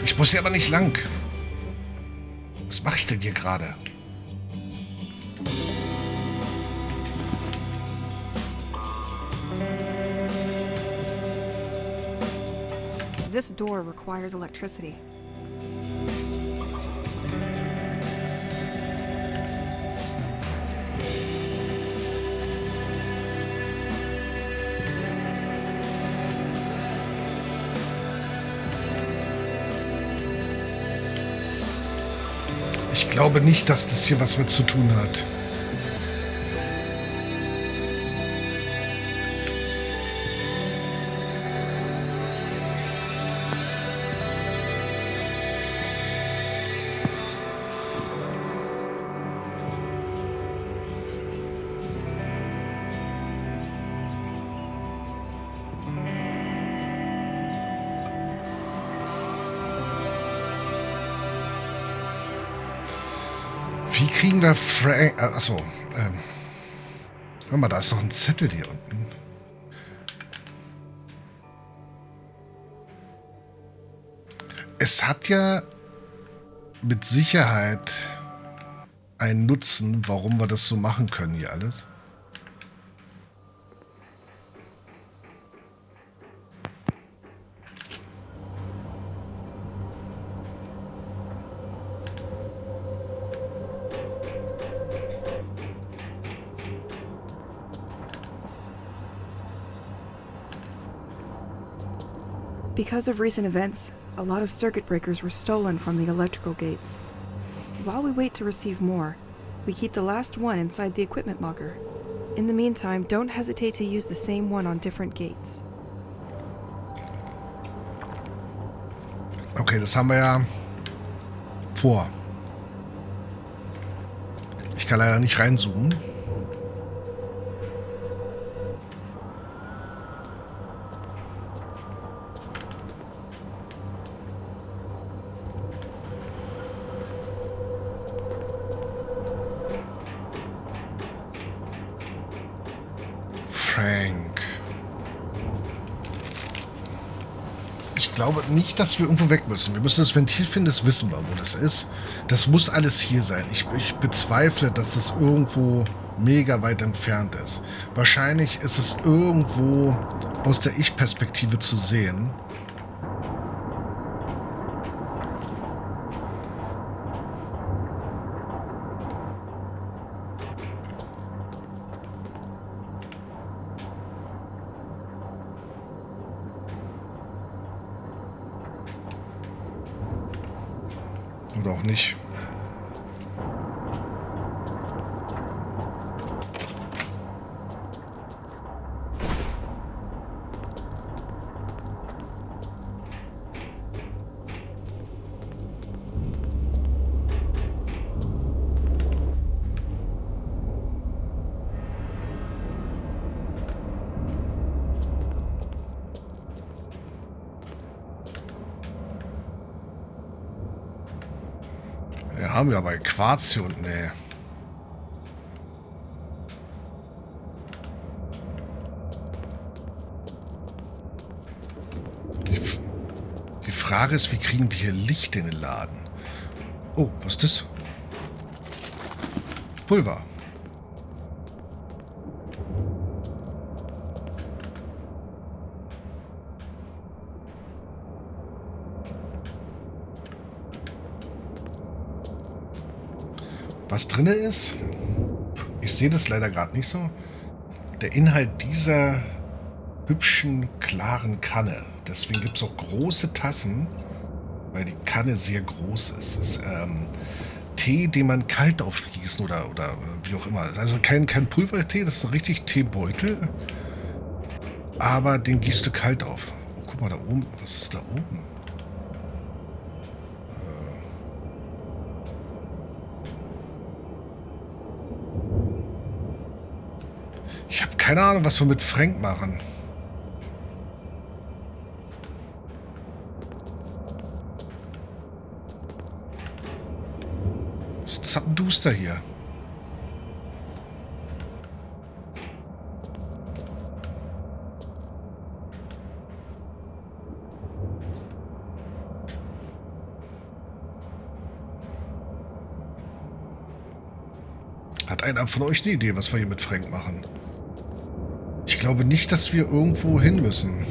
Ich muss hier aber nicht lang. Was mache ich denn hier gerade? This door requires electricity. Ich glaube nicht, dass das hier was mit zu tun hat. Wie kriegen wir Frank... Achso. Hör mal, da ist doch ein Zettel hier unten. Es hat ja mit Sicherheit einen Nutzen, warum wir das so machen können hier alles. Because of recent events, a lot of circuit breakers were stolen from the electrical gates. While we wait to receive more, we keep the last one inside the equipment locker. In the meantime, don't hesitate to use the same one on different gates. Okay, das haben wir ja vor. Ich kann leider nicht reinzoomen. Frank. Ich glaube nicht, dass wir irgendwo weg müssen. Wir müssen das Ventil finden, das wissen wir, wo das ist. Das muss alles hier sein. Ich bezweifle, dass das irgendwo mega weit entfernt ist. Wahrscheinlich ist es irgendwo aus der Ich-Perspektive zu sehen. Oder auch nicht. Wir haben ja bei Quarz hier unten, ey. Die Frage ist, wie kriegen wir hier Licht in den Laden? Oh, was ist das? Pulver. Was drin ist, ich sehe das leider gerade nicht so. Der Inhalt dieser hübschen, klaren Kanne. Deswegen gibt es auch große Tassen, weil die Kanne sehr groß ist. Es ist Tee, den man kalt aufgießen oder wie auch immer. Also kein Pulvertee, das ist richtig Teebeutel. Aber den gießt du kalt auf. Oh, guck mal da oben. Was ist da oben? Ich habe keine Ahnung, was wir mit Frank machen. Es ist zappenduster hier. Hat einer von euch eine Idee, was wir hier mit Frank machen? Ich glaube nicht, dass wir irgendwo hin müssen.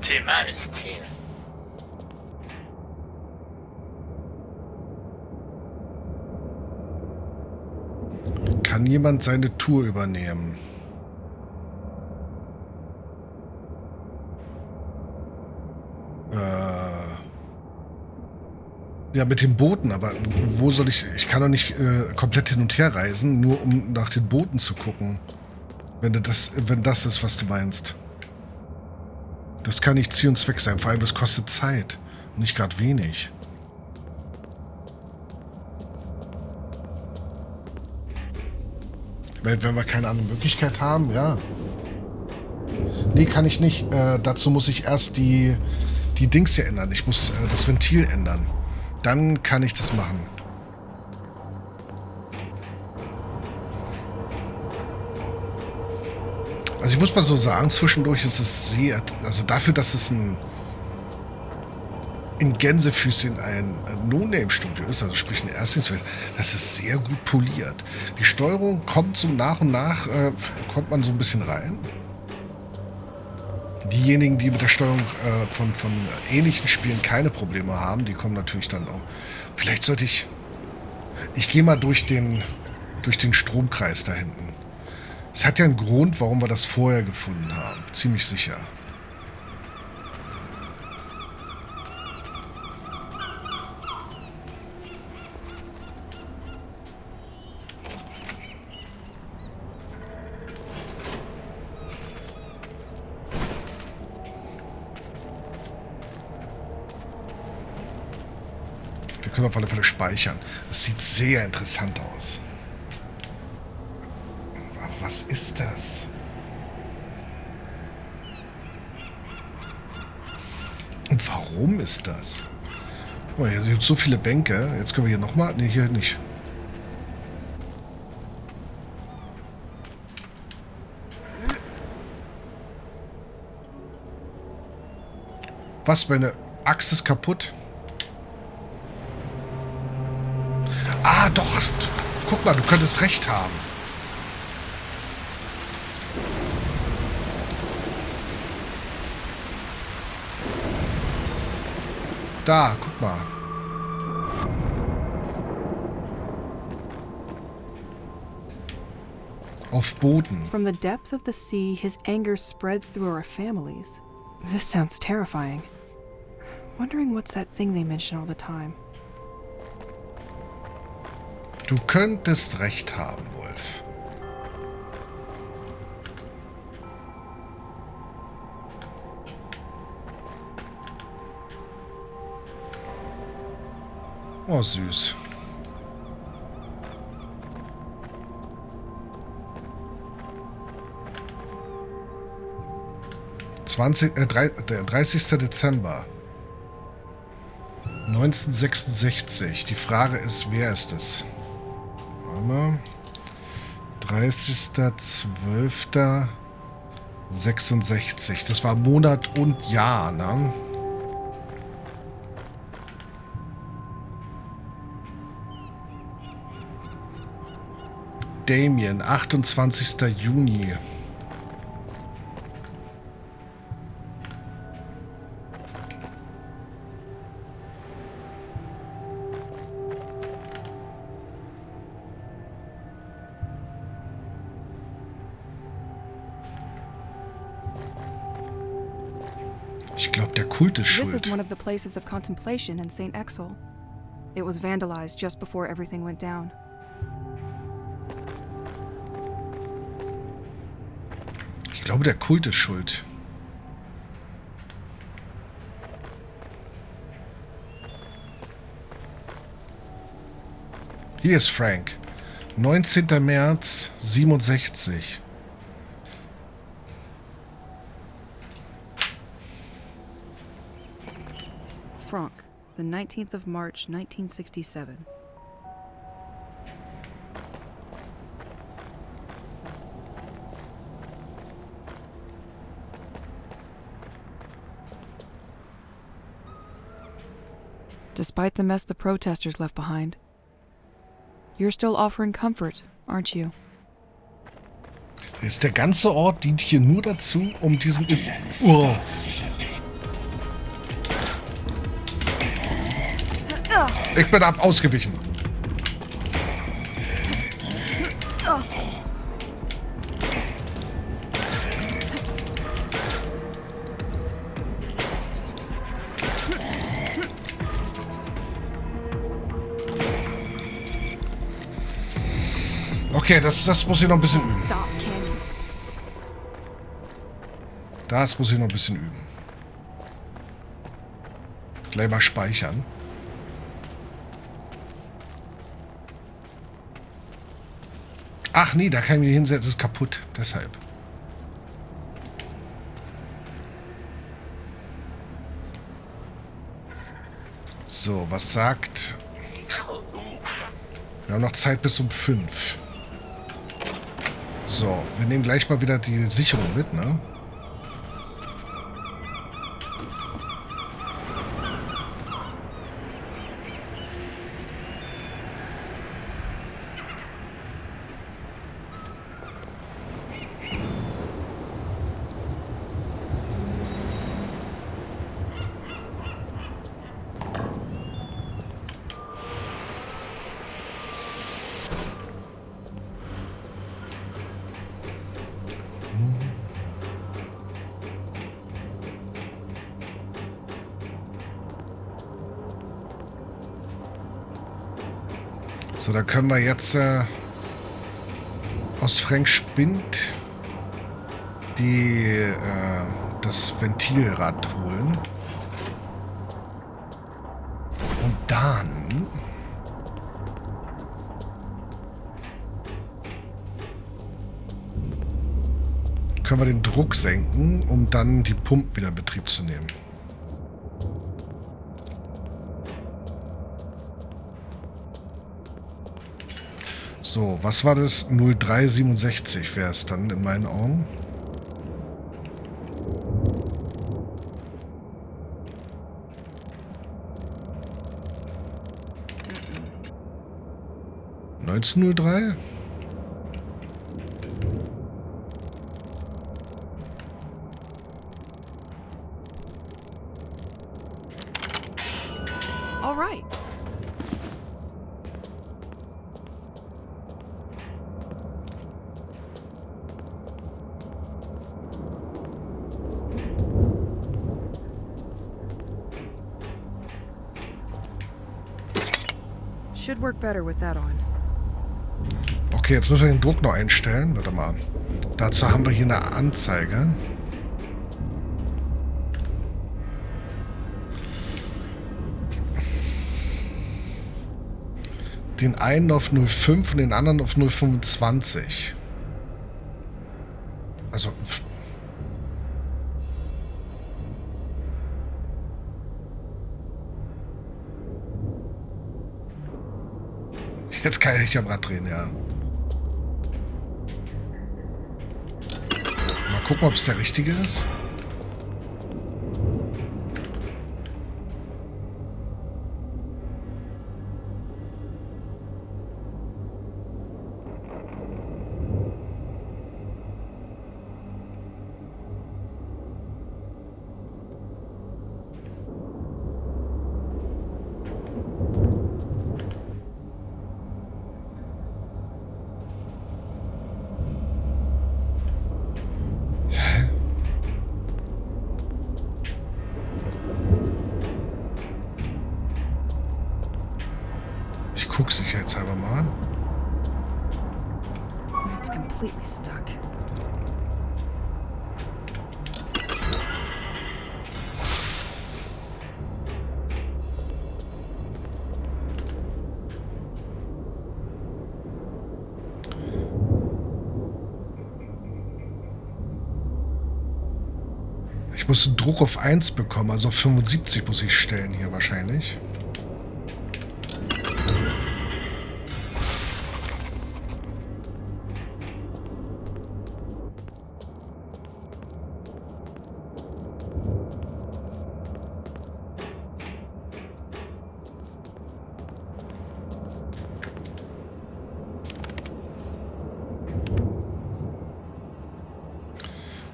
Thema ist hier. Kann jemand seine Tour übernehmen? Ja, mit den Booten, aber wo soll ich... Ich kann doch nicht komplett hin und her reisen, nur um nach den Booten zu gucken. Wenn das ist, was du meinst. Das kann nicht Ziel und Zweck sein. Vor allem, das kostet Zeit. Und nicht gerade wenig. Wenn wir keine andere Möglichkeit haben, ja. Nee, kann ich nicht. Dazu muss ich erst die Dings hier ändern. Ich muss das Ventil ändern. Dann kann ich das machen. Also ich muss mal so sagen, zwischendurch ist es sehr... Also dafür, dass es in Gänsefüßchen ein No-Name-Studio ist, also sprich ein Erstlingswerk, das ist sehr gut poliert. Die Steuerung kommt so nach und nach, kommt man so ein bisschen rein. Diejenigen, die mit der Steuerung von ähnlichen Spielen keine Probleme haben, die kommen natürlich dann auch. Vielleicht sollte ich gehe mal durch den Stromkreis da hinten. Es hat ja einen Grund, warum wir das vorher gefunden haben. Ziemlich sicher. Wir können auf alle Fälle speichern. Das sieht sehr interessant aus. Aber was ist das? Und warum ist das? Oh, hier sind so viele Bänke. Jetzt können wir hier nochmal... Ne, hier nicht. Was, meine Axt ist kaputt? Ah, doch. Guck mal, du könntest recht haben. Da, guck mal. Auf Booten. From the depth of the sea, his anger spreads through our families. This sounds terrifying. Wondering what's that thing they mention all the time. Du könntest recht haben, Wolf. Oh, süß. Der 30. Dezember 1966. Die Frage ist, wer ist es? Warte mal. 30.12.66. Das war Monat und Jahr, ne? Damien, 28. Juni. Ich glaube, der Kult ist This schuld. is one of the places of contemplation in Saint-Exil. It was vandalized just before everything went down. Ich glaube, der Kult ist schuld. Hier ist Frank. 19. März 67. Frank, the 19th of March, 1967. Despite the mess the protesters left behind, you're still offering comfort, aren't you? Ist der ganze Ort dient hier nur dazu, um diesen... Oh. Ich bin ausgewichen. Okay, das muss ich noch ein bisschen üben. Das muss ich noch ein bisschen üben. Gleich mal speichern. Ach nee, da kann ich mich hinsetzen, ist kaputt. Deshalb. So, was sagt... Wir haben noch Zeit bis um 5. So, wir nehmen gleich mal wieder die Sicherung mit, ne? So, da können wir jetzt aus Frank Spind das Ventilrad holen. Und dann können wir den Druck senken, um dann die Pumpen wieder in Betrieb zu nehmen. So, was war das? 0367 wäre es dann in meinen Augen. (1903) All right. Should work better with that on. Okay, jetzt müssen wir den Druck noch einstellen. Warte mal. Dazu haben wir hier eine Anzeige. Den einen auf 0,5 und den anderen auf 0,25. Also... Jetzt kann ich am Rad drehen, ja. Mal gucken, ob es der richtige ist. Ich gucke sicherheitshalber mal. It's completely stuck. Ich muss einen Druck auf 1 bekommen, also auf 75 muss ich stellen hier wahrscheinlich.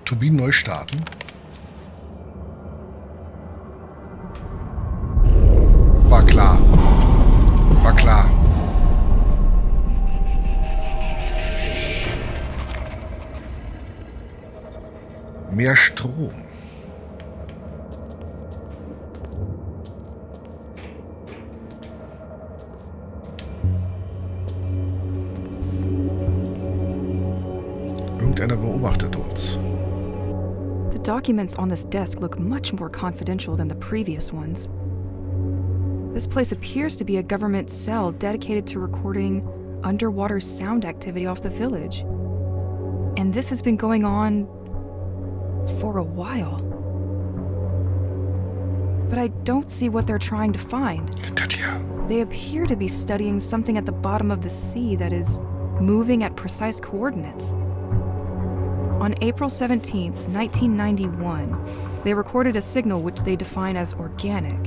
Turbinen neu starten. War klar. War klar. Mehr Strom. Irgendeiner beobachtet uns. The documents on this desk look much more confidential than the previous ones. This place appears to be a government cell dedicated to recording underwater sound activity off the village. And this has been going on for a while. But I don't see what they're trying to find. They appear to be studying something at the bottom of the sea that is moving at precise coordinates. On April 17th, 1991, they recorded a signal which they define as organic.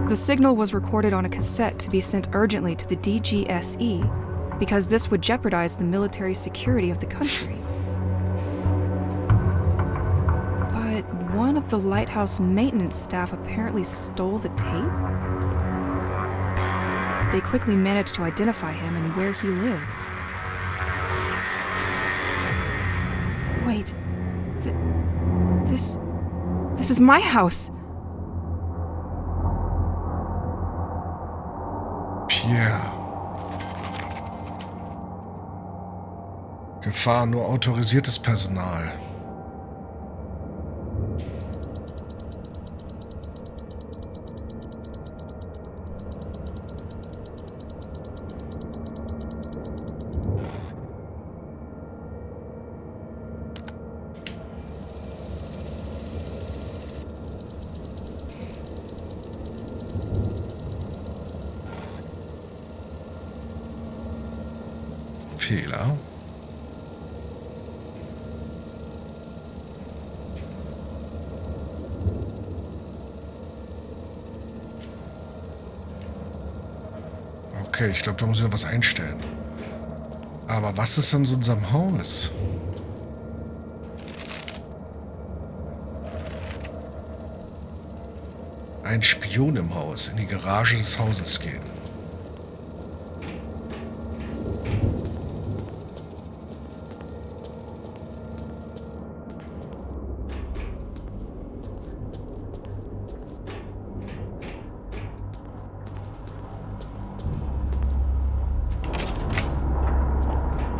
The signal was recorded on a cassette to be sent urgently to the DGSE because this would jeopardize the military security of the country. But one of the lighthouse maintenance staff apparently stole the tape. They quickly managed to identify him and where he lives. Wait, this is my house. Pierre. Gefahr, nur autorisiertes Personal. Fehler. Okay, ich glaube, da muss ich noch was einstellen. Aber was ist an so unserem Haus? Ein Spion im Haus. In die Garage des Hauses gehen.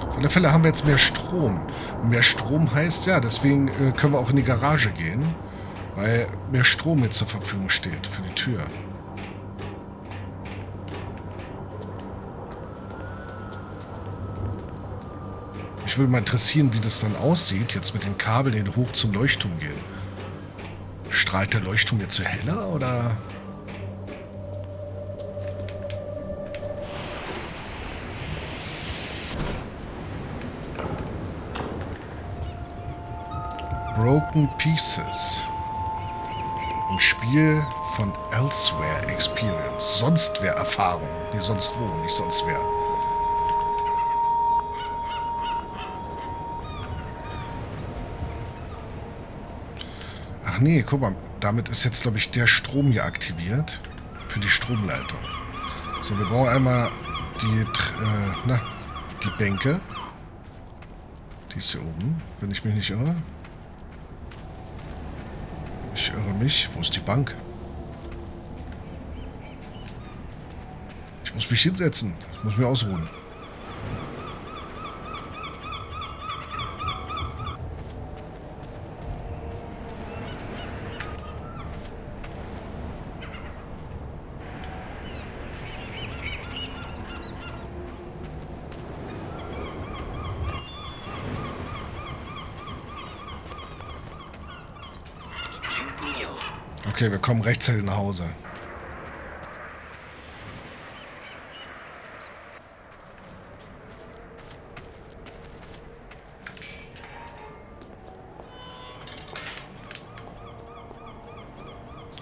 Auf alle Fälle haben wir jetzt mehr Strom. Und mehr Strom heißt ja, deswegen können wir auch in die Garage gehen, weil mehr Strom jetzt zur Verfügung steht für die Tür. Mich würde mal interessieren, wie das dann aussieht, jetzt mit den Kabeln, die hoch zum Leuchtturm gehen. Strahlt der Leuchtturm jetzt so heller, oder? Broken Pieces. Ein Spiel von Elseware Experience. Sonst wer Erfahrung. Nee, sonst wo, nicht sonst wer. Ach nee, guck mal. Damit ist jetzt, glaube ich, der Strom hier aktiviert. Für die Stromleitung. So, wir brauchen einmal die Bänke. Die ist hier oben, wenn ich mich nicht irre. Ich irre mich. Wo ist die Bank? Ich muss mich hinsetzen. Ich muss mich ausruhen. Okay, wir kommen rechtzeitig nach Hause.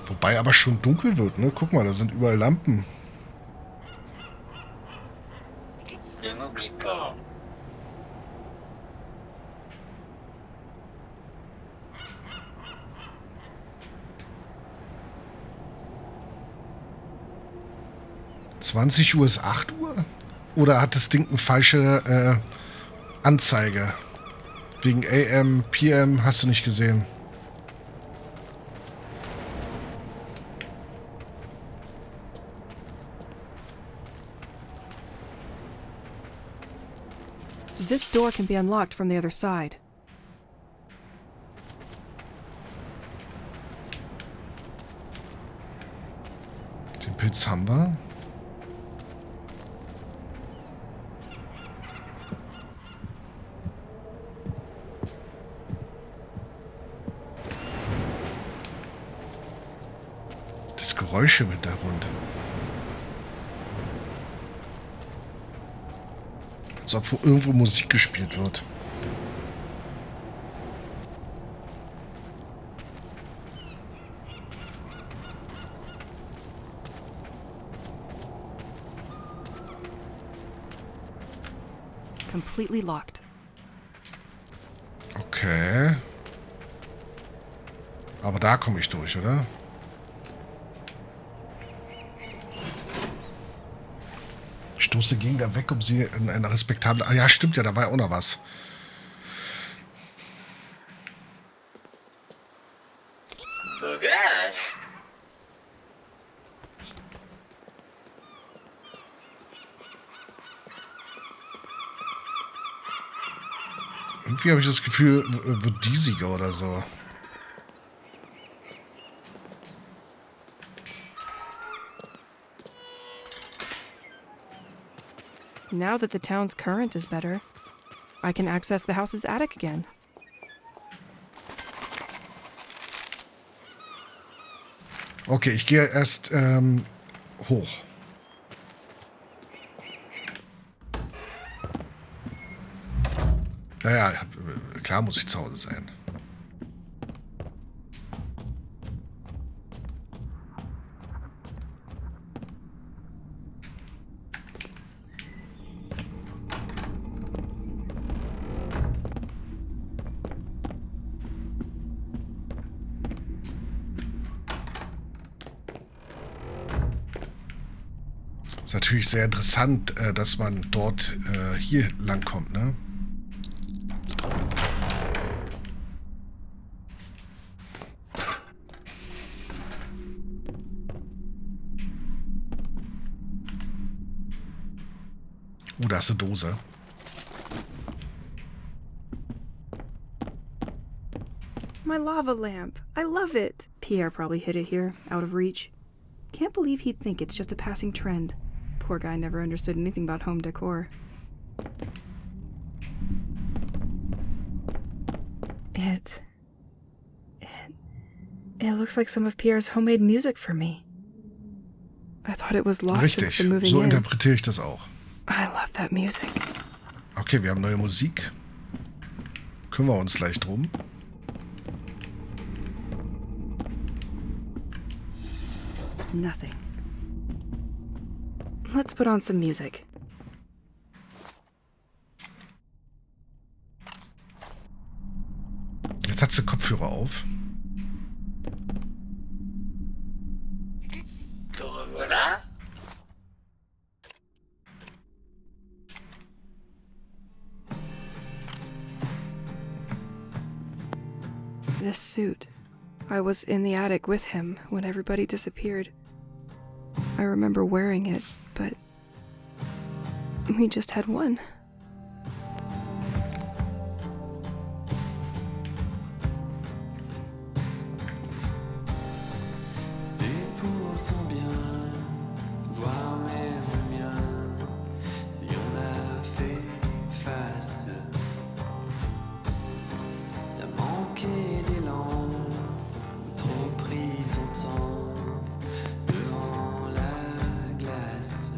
Wobei aber schon dunkel wird, ne? Guck mal, da sind überall Lampen. Ne m'oublie pas. Uhr ist 8 Uhr? Oder hat das Ding eine falsche Anzeige? Wegen AM, PM hast du nicht gesehen. This door can be unlocked from the other side. Den Pilz haben wir. Das Geräusch im Hintergrund. Als ob irgendwo Musik gespielt wird. Completely locked. Okay. Aber da komme ich durch, oder? Stoße Gegner weg, um sie in eine respektable... Ah ja, stimmt ja, da war ja auch noch was. Vergaß. Irgendwie habe ich das Gefühl, wird diesiger oder so. Now that the town's current is better, I can access the house's attic again. Okay, ich gehe erst hoch. Naja, klar muss ich zu Hause sein. Ist natürlich sehr interessant, dass man dort hier lang kommt, ne? Da ist eine Dose. My lava lamp. I love it. Pierre probably hid it here, out of reach. Can't believe he'd think it's just a passing trend. Poor guy never understood anything about home decor. It looks like some of Pierre's homemade music for me. I thought it was lost since the Richtig, moving so in. interpretiere ich das auch. I love that music. Okay, wir haben neue Musik. Kümmern wir uns gleich drum. Nothing. Let's put on some music. Jetzt hat sie Kopfhörer auf. Te revoilà. This suit. I was in the attic with him when everybody disappeared. I remember wearing it, but we just had one. C'était pour ton bien, voire même le mien, si on a fait face. T'as manqué d'élan, ou trop pris ton temps devant la glace.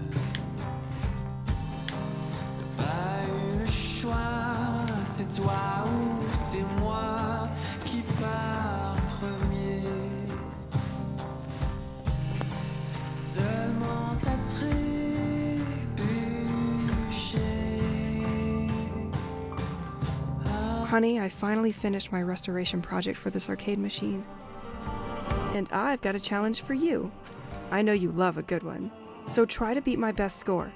T'as pas eu le choix, c'est toi ou c'est moi qui part premier. Seulement t'as trébuché. Honey, I finally finished my restoration project for this arcade machine. And I've got a challenge for you. I know you love a good one, so try to beat my best score.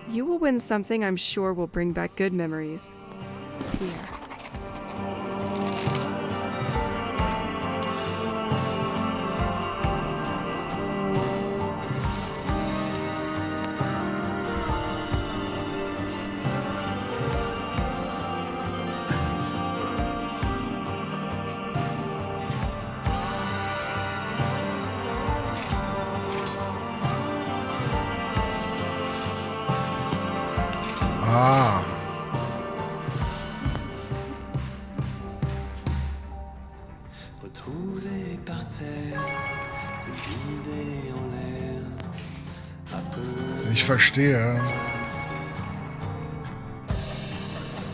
You will win something I'm sure will bring back good memories. Here. Ah. Retrouvé par terre, les idées en l'air. Un peu Ich verstehe.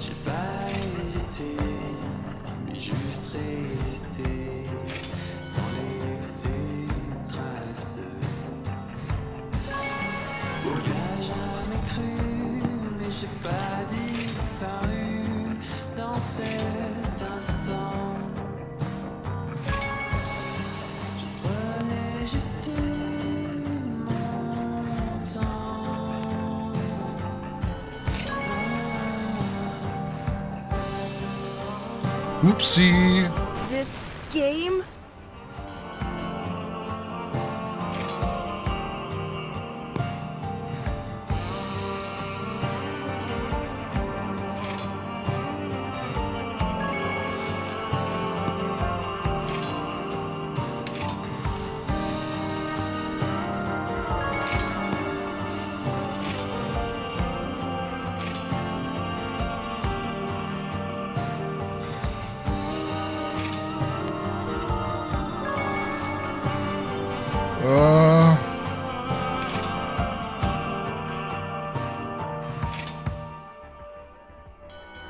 j'ai pas hésité, mais juste résisté, sans laisser trace. On l'a jamais cru, mais j'ai pas disparu dans cet instant. Je prenais juste mon temps. Upsi. This game?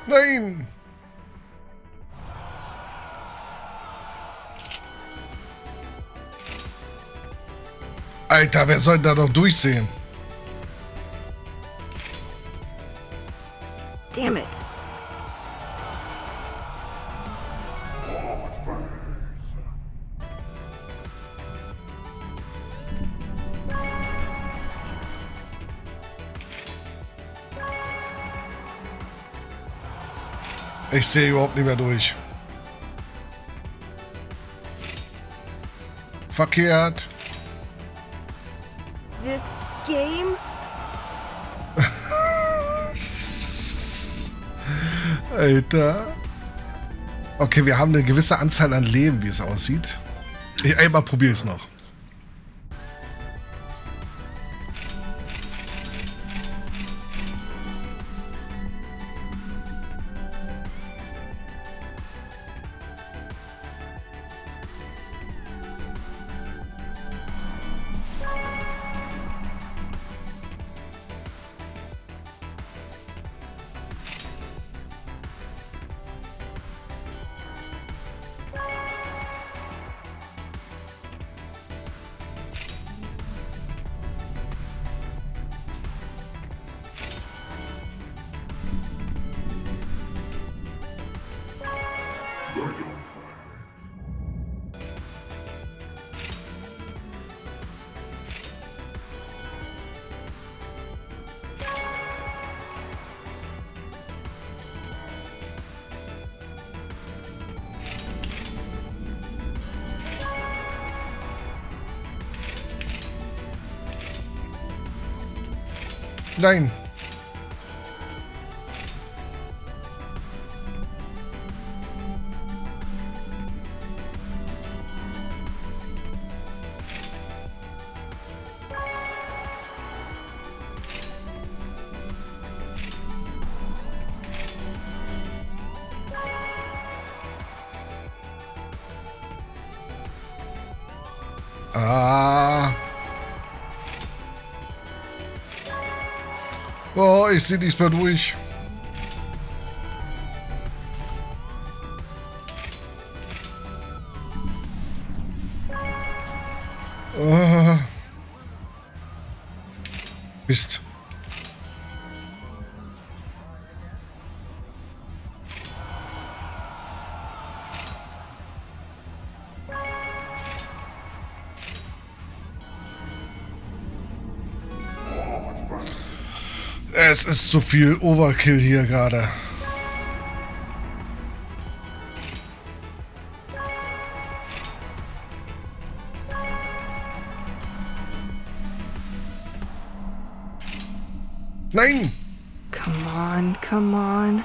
Nein. Alter, wer soll da noch durchsehen? Damn it. Ich sehe überhaupt nicht mehr durch. Verkehrt. This game? Alter. Okay, wir haben eine gewisse Anzahl an Leben, wie es aussieht. Einmal probiere ich es noch. Nein. Ah. Oh, ich sehe nichts mehr durch. Oh. Mist. Es ist zu viel Overkill hier gerade. Nein! Come on, come on.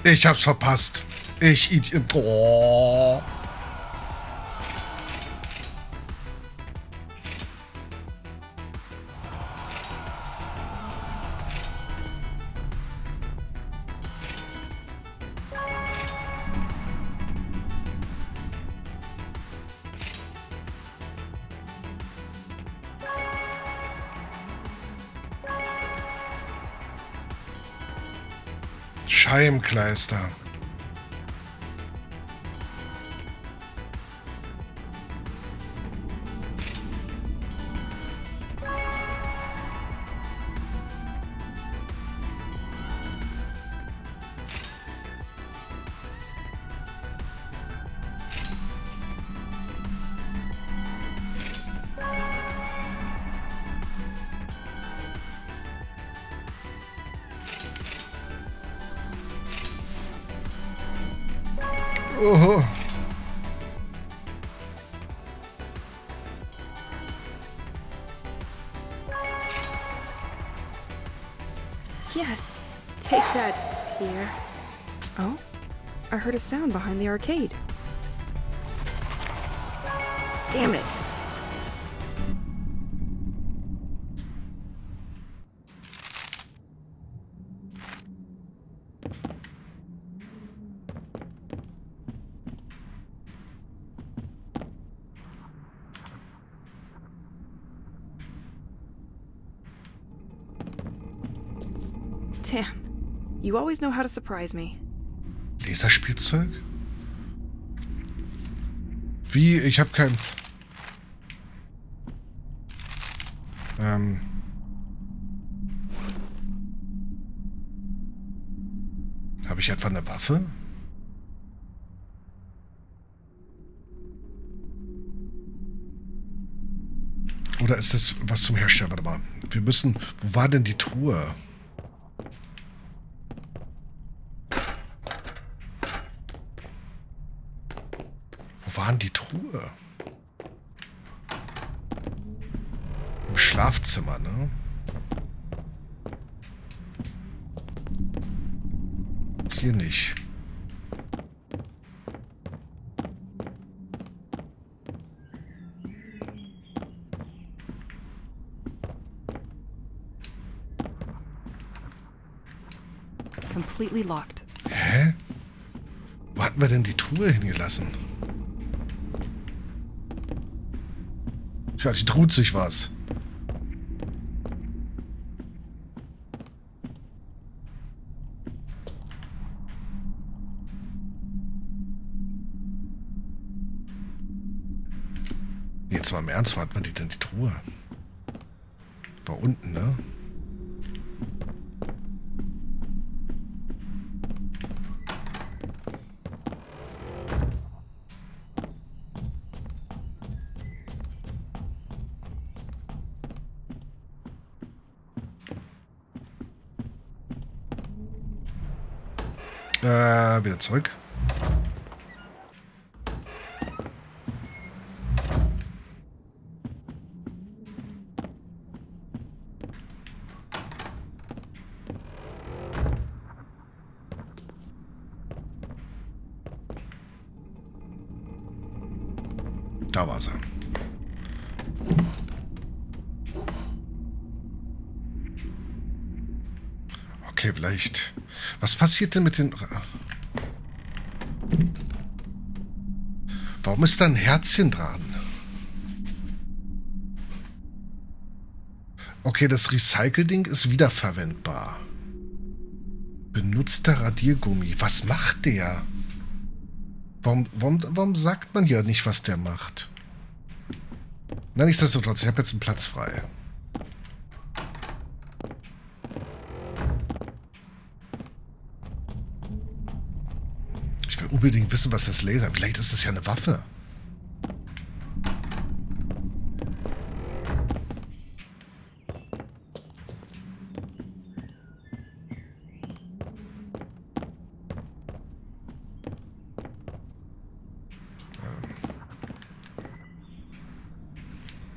Ich hab's verpasst. Ich Idiot. Oh. Scheibenkleister. Oh. Yes, take that here. Oh, I heard a sound behind the arcade. Damn it. Damn, you always know how to surprise me. Laserspielzeug? Wie? Ich habe kein... Habe ich etwa eine Waffe? Oder ist das was zum Herstellen? Warte mal. Wir müssen... Wo war denn die Truhe? Wo war denn die Truhe? Im Schlafzimmer, ne? Hier nicht. Completely locked. Hä? Wo hatten wir denn die Truhe hingelassen? Tja, die traut sich was. Jetzt mal im Ernst, wo hat man die denn, die Truhe? War unten, ne? Wieder zurück. Da war sie. Okay, vielleicht. Was passiert denn mit den... Warum ist da ein Herzchen dran? Okay, das Recycle-Ding ist wiederverwendbar. Benutzter Radiergummi. Was macht der? Warum sagt man hier nicht, was der macht? Na, nichtsdestotrotz, ich habe jetzt einen Platz frei. Ich will unbedingt wissen, was das Laser... Vielleicht ist das ja eine Waffe.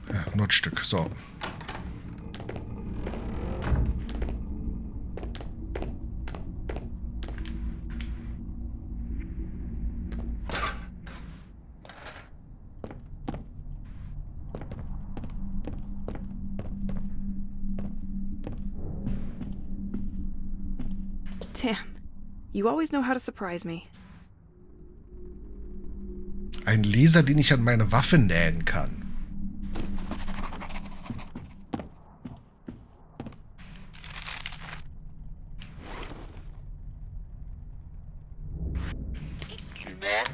Ja, nur ein Stück. So. Damn. You always know how to surprise me. Ein Laser, den ich an meine Waffe nähen kann.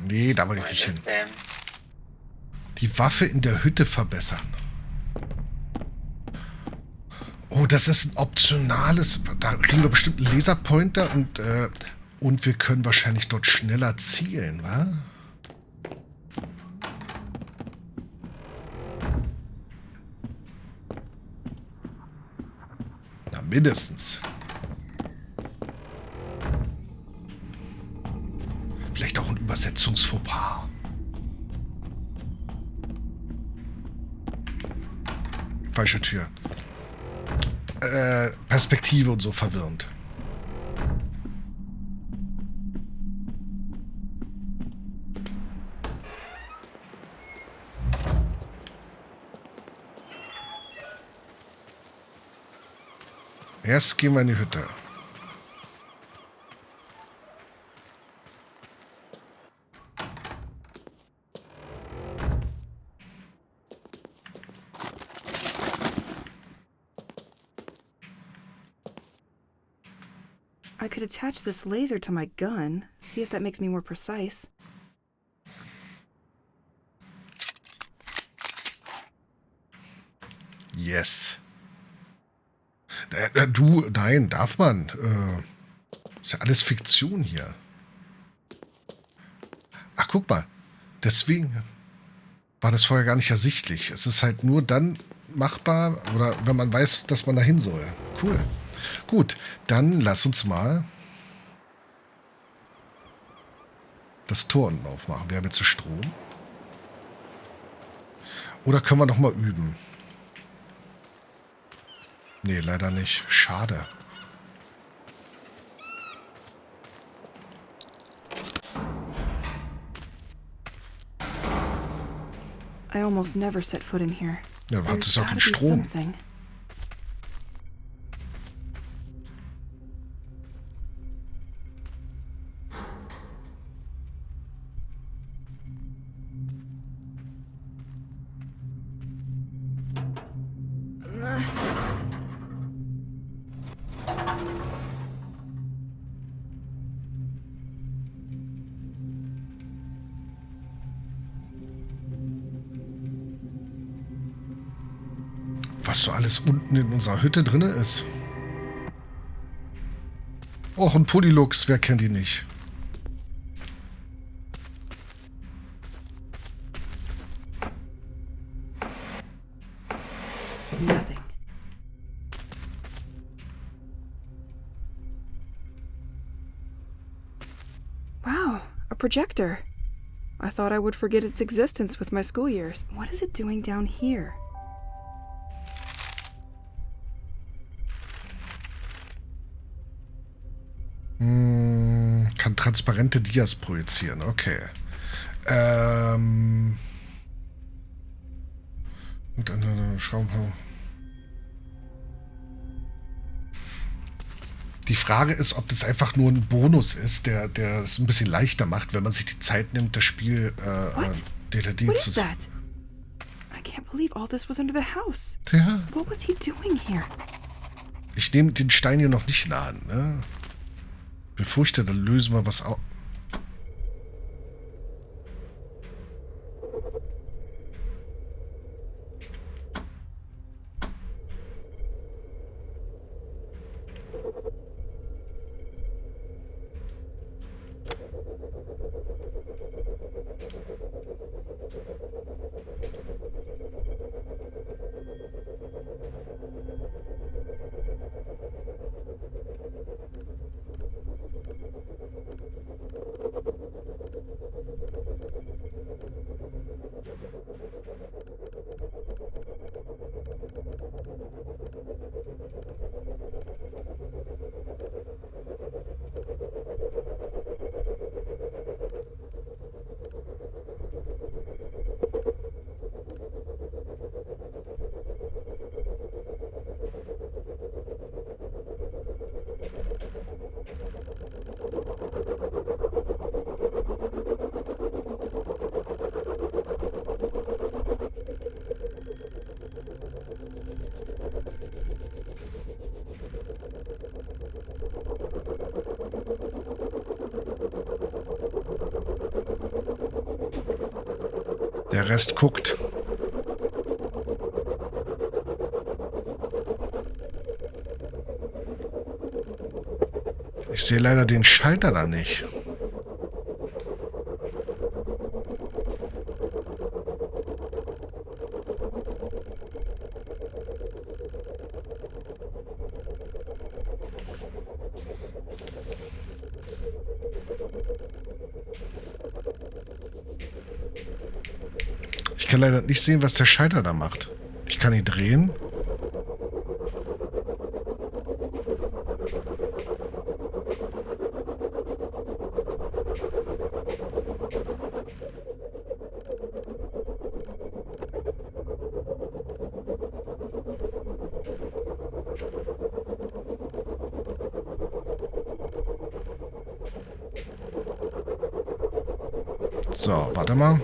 Nee, da wollte ich nicht hin. Die Waffe in der Hütte verbessern. Oh, das ist ein optionales... Da kriegen wir bestimmt einen Laserpointer und wir können wahrscheinlich dort schneller zielen, wa? Na, mindestens. Vielleicht auch ein Übersetzungsfauxpas. Falsche Tür. Perspektive und so verwirrend. Erst gehen wir in die Hütte. I could attach this laser to my gun, see if that makes me more precise. Yes. Nein, darf man. Ist ja alles Fiktion hier. Ach, guck mal. Deswegen war das vorher gar nicht ersichtlich. Es ist halt nur dann machbar oder wenn man weiß, dass man da hin soll. Cool. Gut, dann lass uns mal das Tor unten aufmachen. Wir haben jetzt Strom. Oder können wir noch mal üben? Nee, leider nicht. Schade. I almost never set foot in here. Ja, du hattest There's auch gotta keinen be Strom. something. Was so alles unten in unserer Hütte drin ist. Och, ein Polylux, wer kennt die nicht? Nothing. Wow, a projector. I thought I would forget its existence with my school years. What is it doing down here? Kann transparente Dias projizieren, okay. Und eine Schrauben. Die Frage ist, ob das einfach nur ein Bonus ist, der es ein bisschen leichter macht, wenn man sich die Zeit nimmt, das Spiel detailliert What zu is that? I can't believe all this was under the house. Ja, What was he doing here? ich nehme den Stein hier noch nicht in der Hand, ne? Befürchte, dann lösen wir was auf. Der Rest guckt. Ich sehe leider den Schalter da nicht. Ich kann leider nicht sehen, was der Schalter da macht. Ich kann ihn drehen. So, warte mal.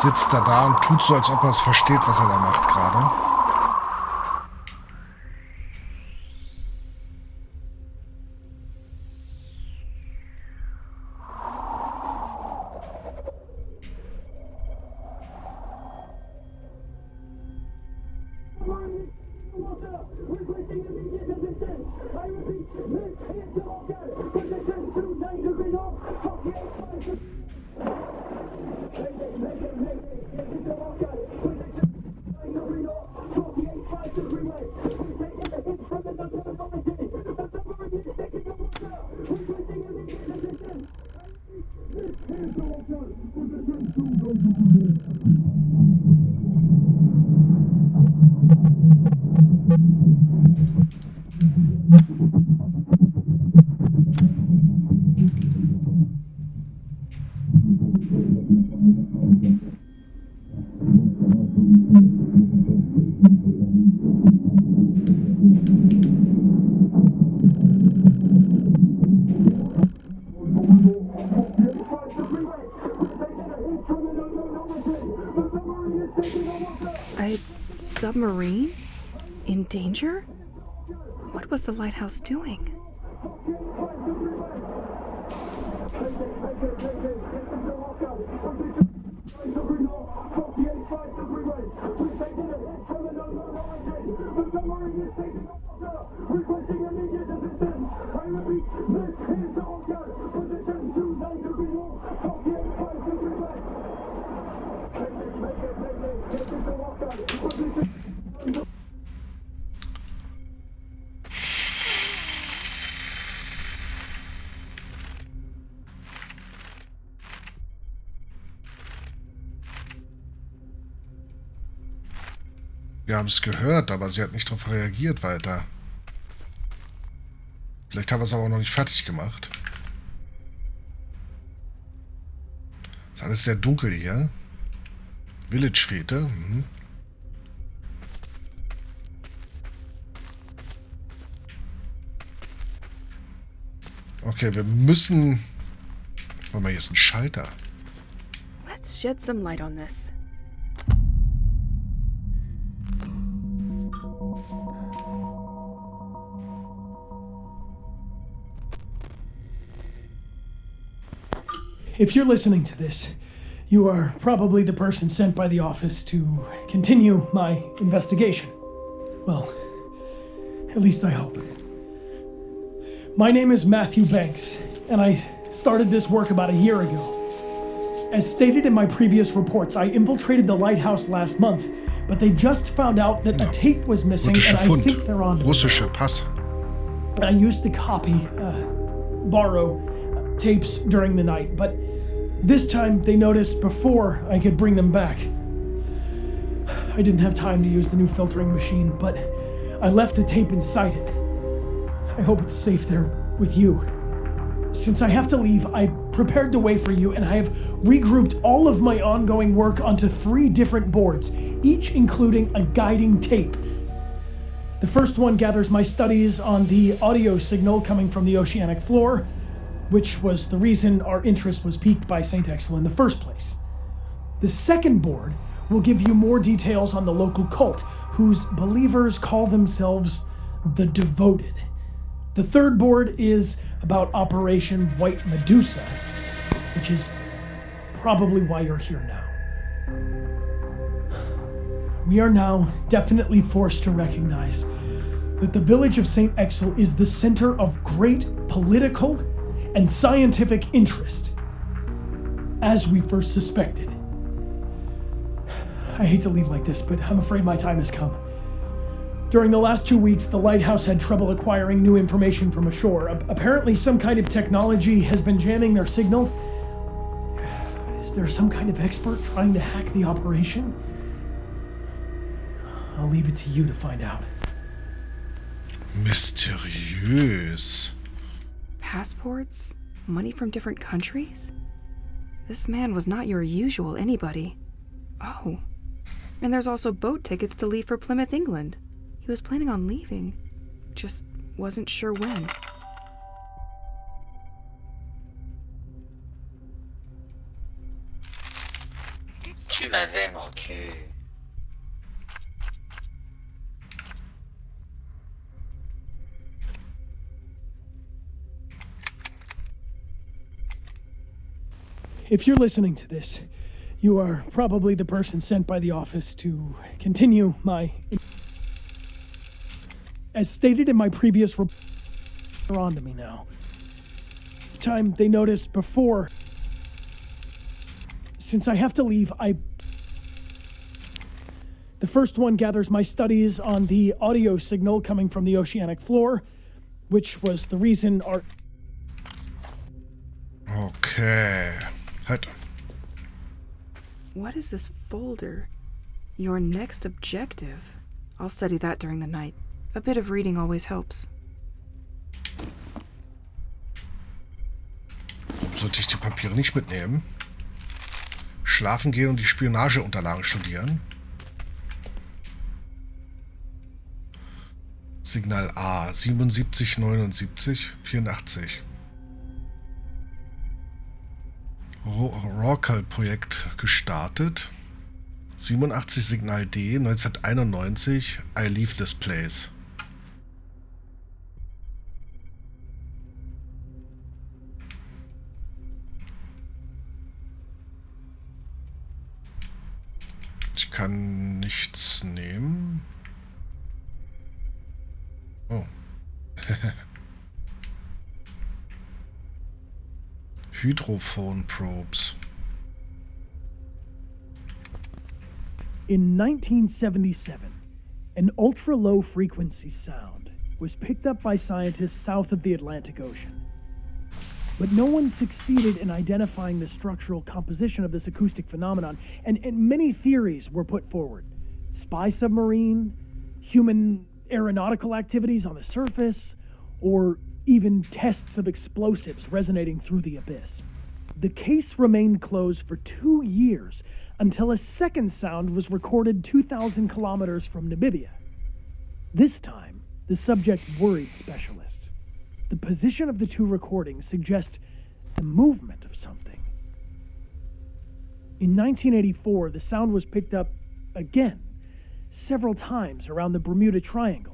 Sitzt er da und tut so, als ob er es versteht, was er da macht gerade. A submarine? In danger? What was the lighthouse doing? Wir haben es gehört, aber sie hat nicht darauf reagiert weiter. Vielleicht haben wir es aber auch noch nicht fertig gemacht. Ist alles sehr dunkel hier. Village-Fete. Mhm. Okay, wir müssen... Warte mal, hier ist ein Schalter. Let's shed some light on this. If you're listening to this, you are probably the person sent by the office to continue my investigation. Well, at least I hope. My name is Matthew Banks, and I started this work about a year ago. As stated in my previous reports, I infiltrated the lighthouse last month, but they just found out that a tape was missing, and I think they're on. Russische Pass. I used to borrow tapes during the night, but this time they noticed before I could bring them back. I didn't have time to use the new filtering machine, but I left the tape inside it. I hope it's safe there with you. Since I have to leave, I prepared the way for you, and I have regrouped all of my ongoing work onto 3 different boards, each including a guiding tape. The first one gathers my studies on the audio signal coming from the oceanic floor, which was the reason our interest was piqued by Saint-Exil in the first place. The second board will give you more details on the local cult, whose believers call themselves the Devoted. The third board is about Operation White Medusa, which is probably why you're here now. We are now definitely forced to recognize that the village of Saint-Exil is the center of great political and scientific interest, as we first suspected. I hate to leave like this, but I'm afraid my time has come. During the last 2 weeks, the lighthouse had trouble acquiring new information from ashore. Apparently, some kind of technology has been jamming their signal. Is there some kind of expert trying to hack the operation? I'll leave it to you to find out. Mysteriös. Passports? Money from different countries? This man was not your usual anybody. Oh. And there's also boat tickets to leave for Plymouth, England. He was planning on leaving. Just wasn't sure when. Tu Tu m'avais manqué. If you're listening to this, you are probably the person sent by the office to continue my... As stated in my previous report, they're on to me now. Time they noticed before. Since I have to leave, The first one gathers my studies on the audio signal coming from the oceanic floor, which was the reason our... Okay. Halt. What is this folder? Your next objective. I'll study that during the night. A bit of reading always helps. Warum sollte ich die Papiere nicht mitnehmen? Schlafen gehen und die Spionageunterlagen studieren. Signal A 77 79 84. Rorcal-Projekt gestartet. 87 Signal D 1991. I leave this place. Ich kann nichts nehmen. Oh. Hydrophone probes. In 1977, an ultra-low frequency sound was picked up by scientists south of the Atlantic Ocean. But no one succeeded in identifying the structural composition of this acoustic phenomenon, and many theories were put forward. Spy submarine, human aeronautical activities on the surface, or even tests of explosives resonating through the abyss. The case remained closed for 2 years until a second sound was recorded 2,000 kilometers from Namibia. This time, the subject worried specialists. The position of the two recordings suggests the movement of something. In 1984, the sound was picked up again, several times around the Bermuda Triangle.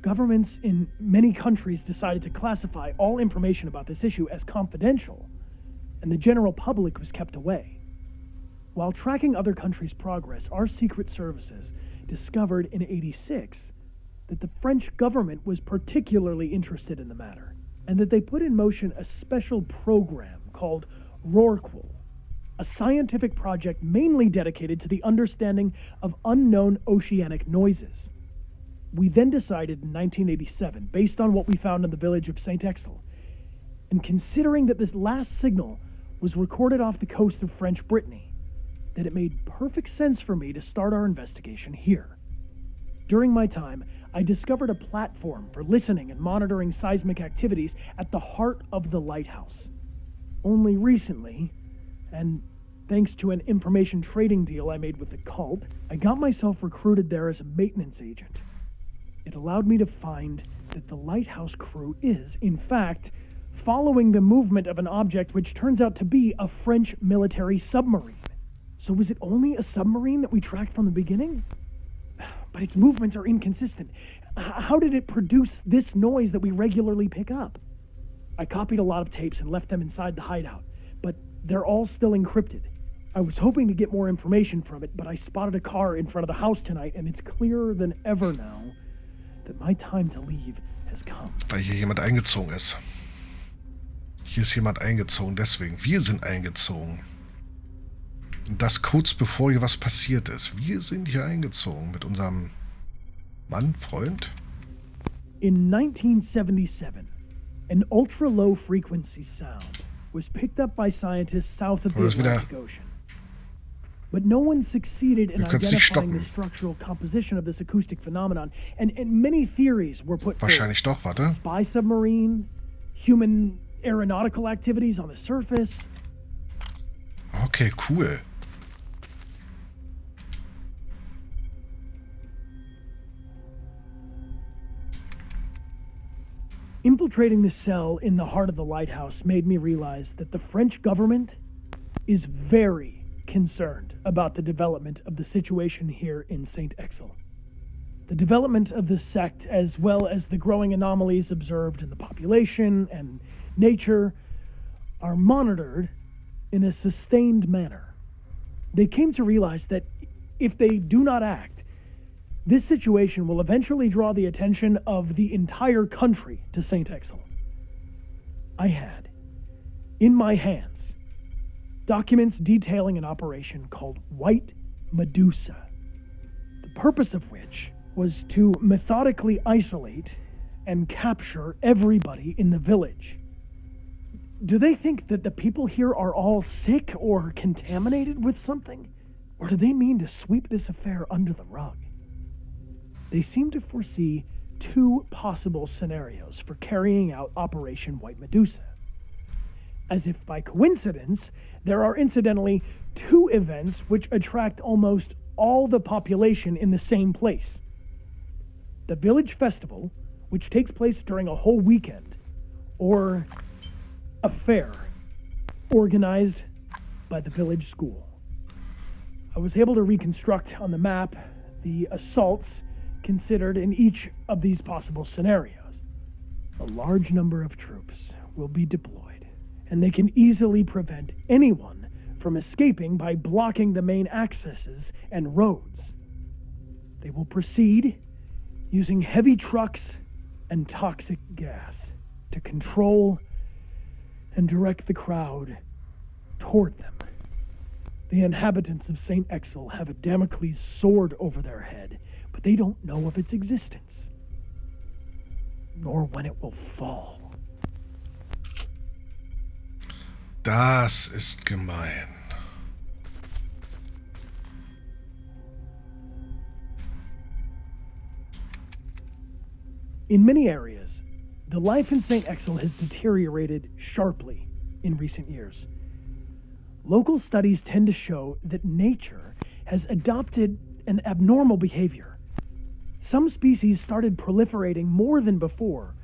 Governments in many countries decided to classify all information about this issue as confidential, and the general public was kept away. While tracking other countries' progress, our secret services discovered in '86 that the French government was particularly interested in the matter, and that they put in motion a special program called Rorqual, a scientific project mainly dedicated to the understanding of unknown oceanic noises. We then decided in 1987, based on what we found in the village of Saint-Exil, and considering that this last signal was recorded off the coast of French Brittany, that it made perfect sense for me to start our investigation here. During my time, I discovered a platform for listening and monitoring seismic activities at the heart of the lighthouse. Only recently, and thanks to an information trading deal I made with the cult, I got myself recruited there as a maintenance agent. It allowed me to find that the lighthouse crew is, in fact, following the movement of an object which turns out to be a French military submarine. So was it only a submarine that we tracked from the beginning? But its movements are inconsistent. How did it produce this noise that we regularly pick up? I copied a lot of tapes and left them inside the hideout, but they're all still encrypted. I was hoping to get more information from it, but I spotted a car in front of the house tonight, and it's clearer than ever now that my time to leave has come. Weil hier jemand eingezogen ist. Hier ist jemand eingezogen, deswegen. Wir sind eingezogen. Und das kurz bevor hier was passiert ist. Wir sind hier eingezogen mit unserem Mann, Freund. In 1977, an ultra-low frequency sound was picked up by scientists south of the Atlantic Ocean. But no one succeeded in identifying the structural composition of this acoustic phenomenon, and many theories were put forward. Wahrscheinlich doch, warte. Spy submarine, human aeronautical activities on the surface. Okay, cool. Infiltrating the cell in the heart of the lighthouse made me realize that the French government is very concerned about the development of the situation here in Saint-Exil. The development of the sect, as well as the growing anomalies observed in the population and nature, are monitored in a sustained manner. They came to realize that if they do not act, this situation will eventually draw the attention of the entire country to Saint-Exil. I had, in my hands, documents detailing an operation called White Medusa, the purpose of which was to methodically isolate and capture everybody in the village. Do they think that the people here are all sick or contaminated with something? Or do they mean to sweep this affair under the rug? They seem to foresee two possible scenarios for carrying out Operation White Medusa. As if by coincidence, there are incidentally two events which attract almost all the population in the same place. The village festival, which takes place during a whole weekend, or a fair organized by the village school. I was able to reconstruct on the map the assaults considered in each of these possible scenarios. A large number of troops will be deployed, and they can easily prevent anyone from escaping by blocking the main accesses and roads. They will proceed using heavy trucks and toxic gas to control and direct the crowd toward them. The inhabitants of Saint-Exil have a Damocles sword over their head, but they don't know of its existence, nor when it will fall. Das ist gemein. In many areas, the life in Saint-Exil has deteriorated sharply in recent years. Local studies tend to show that nature has adopted an abnormal behavior. Some species started proliferating more than before,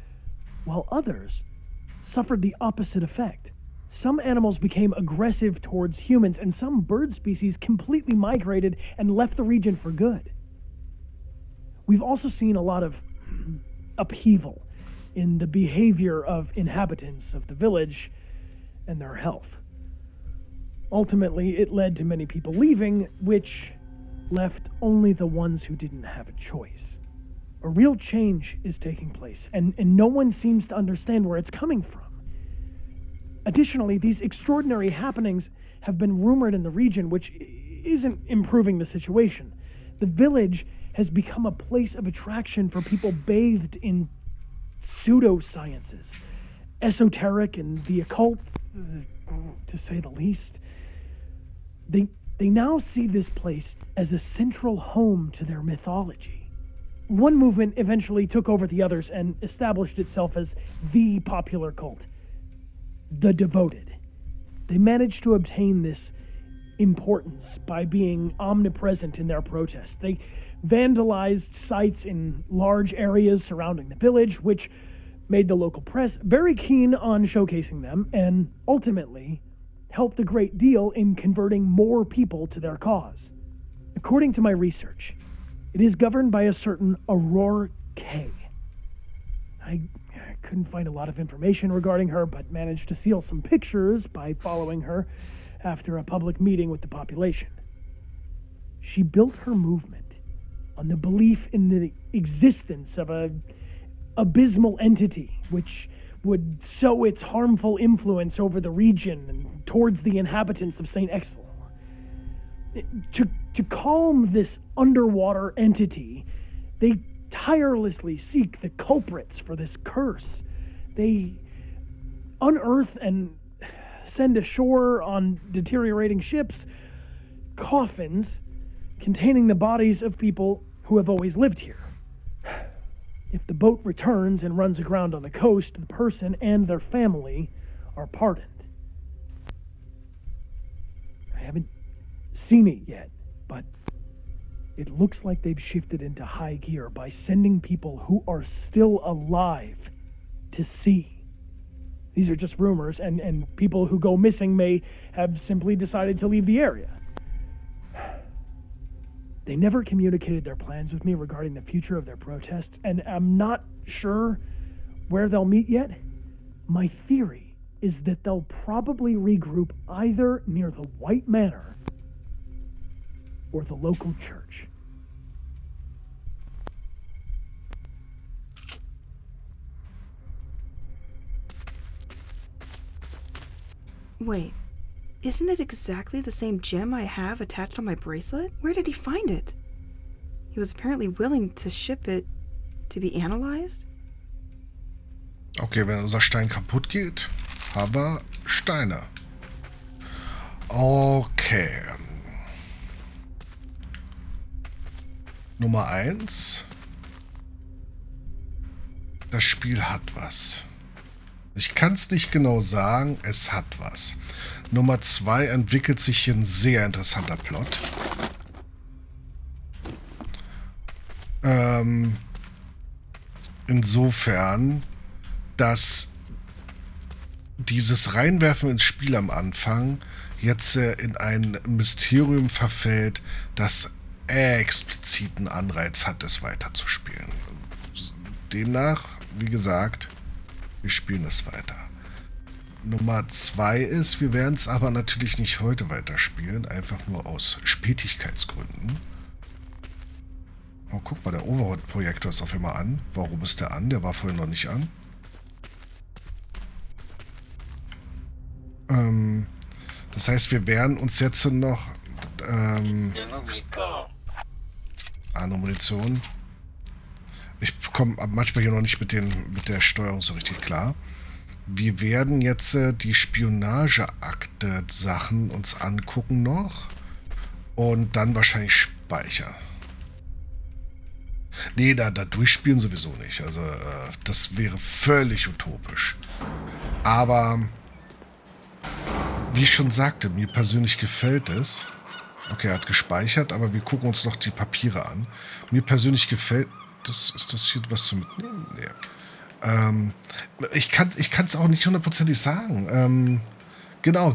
while others suffered the opposite effect. Some animals became aggressive towards humans, and some bird species completely migrated and left the region for good. We've also seen a lot of upheaval in the behavior of inhabitants of the village and their health. Ultimately, it led to many people leaving, which left only the ones who didn't have a choice. A real change is taking place, and no one seems to understand where it's coming from. Additionally, these extraordinary happenings have been rumored in the region, which isn't improving the situation. The village has become a place of attraction for people bathed in pseudosciences, esoteric and the occult, to say the least. They now see this place as a central home to their mythology. One movement eventually took over the others and established itself as the popular cult, the Devoted. They managed to obtain this importance by being omnipresent in their protests. They vandalized sites in large areas surrounding the village, which made the local press very keen on showcasing them, and ultimately helped a great deal in converting more people to their cause. According to my research, it is governed by a certain Aurora K. I couldn't find a lot of information regarding her, but managed to steal some pictures by following her after a public meeting with the population. She built her movement on the belief in the existence of an abysmal entity which would sow its harmful influence over the region and towards the inhabitants of Saint-Exil. To calm this underwater entity, they tirelessly seek the culprits for this curse. They unearth and send ashore on deteriorating ships coffins containing the bodies of people who have always lived here. If the boat returns and runs aground on the coast, the person and their family are pardoned. I haven't seen it yet, but it looks like they've shifted into high gear by sending people who are still alive to sea. These are just rumors, and people who go missing may have simply decided to leave the area. They never communicated their plans with me regarding the future of their protest, and I'm not sure where they'll meet yet. My theory is that they'll probably regroup either near the White Manor or the local church. Wait, isn't it exactly the same gem I have attached on my bracelet? Where did he find it? He was apparently willing to ship it to be analyzed? Okay, wenn unser Stein kaputt geht, haben wir Steine. Okay. Nummer 1. Das Spiel hat was. Ich kann es nicht genau sagen, es hat was. Nummer 2 entwickelt sich hier ein sehr interessanter Plot. Insofern, dass dieses Reinwerfen ins Spiel am Anfang jetzt in ein Mysterium verfällt, das expliziten Anreiz hat, es weiterzuspielen. Demnach, wie gesagt, wir spielen es weiter. Nummer 2 ist, wir werden es aber natürlich nicht heute weiterspielen, einfach nur aus Spätigkeitsgründen. Oh, guck mal, der Overhead-Projektor ist auf einmal an. Warum ist der an? Der war vorhin noch nicht an. Das heißt, wir werden uns jetzt noch andere Munition. Ich komme manchmal hier noch nicht mit der Steuerung so richtig klar. Wir werden jetzt die Spionageakte-Sachen uns angucken noch und dann wahrscheinlich speichern. Nee, da durchspielen sowieso nicht. Also das wäre völlig utopisch. Aber wie ich schon sagte, mir persönlich gefällt es. Okay, er hat gespeichert, aber wir gucken uns noch die Papiere an. Mir persönlich gefällt... Ist das hier was zu mitnehmen? Nee. Ich kann es auch nicht hundertprozentig sagen. Genau.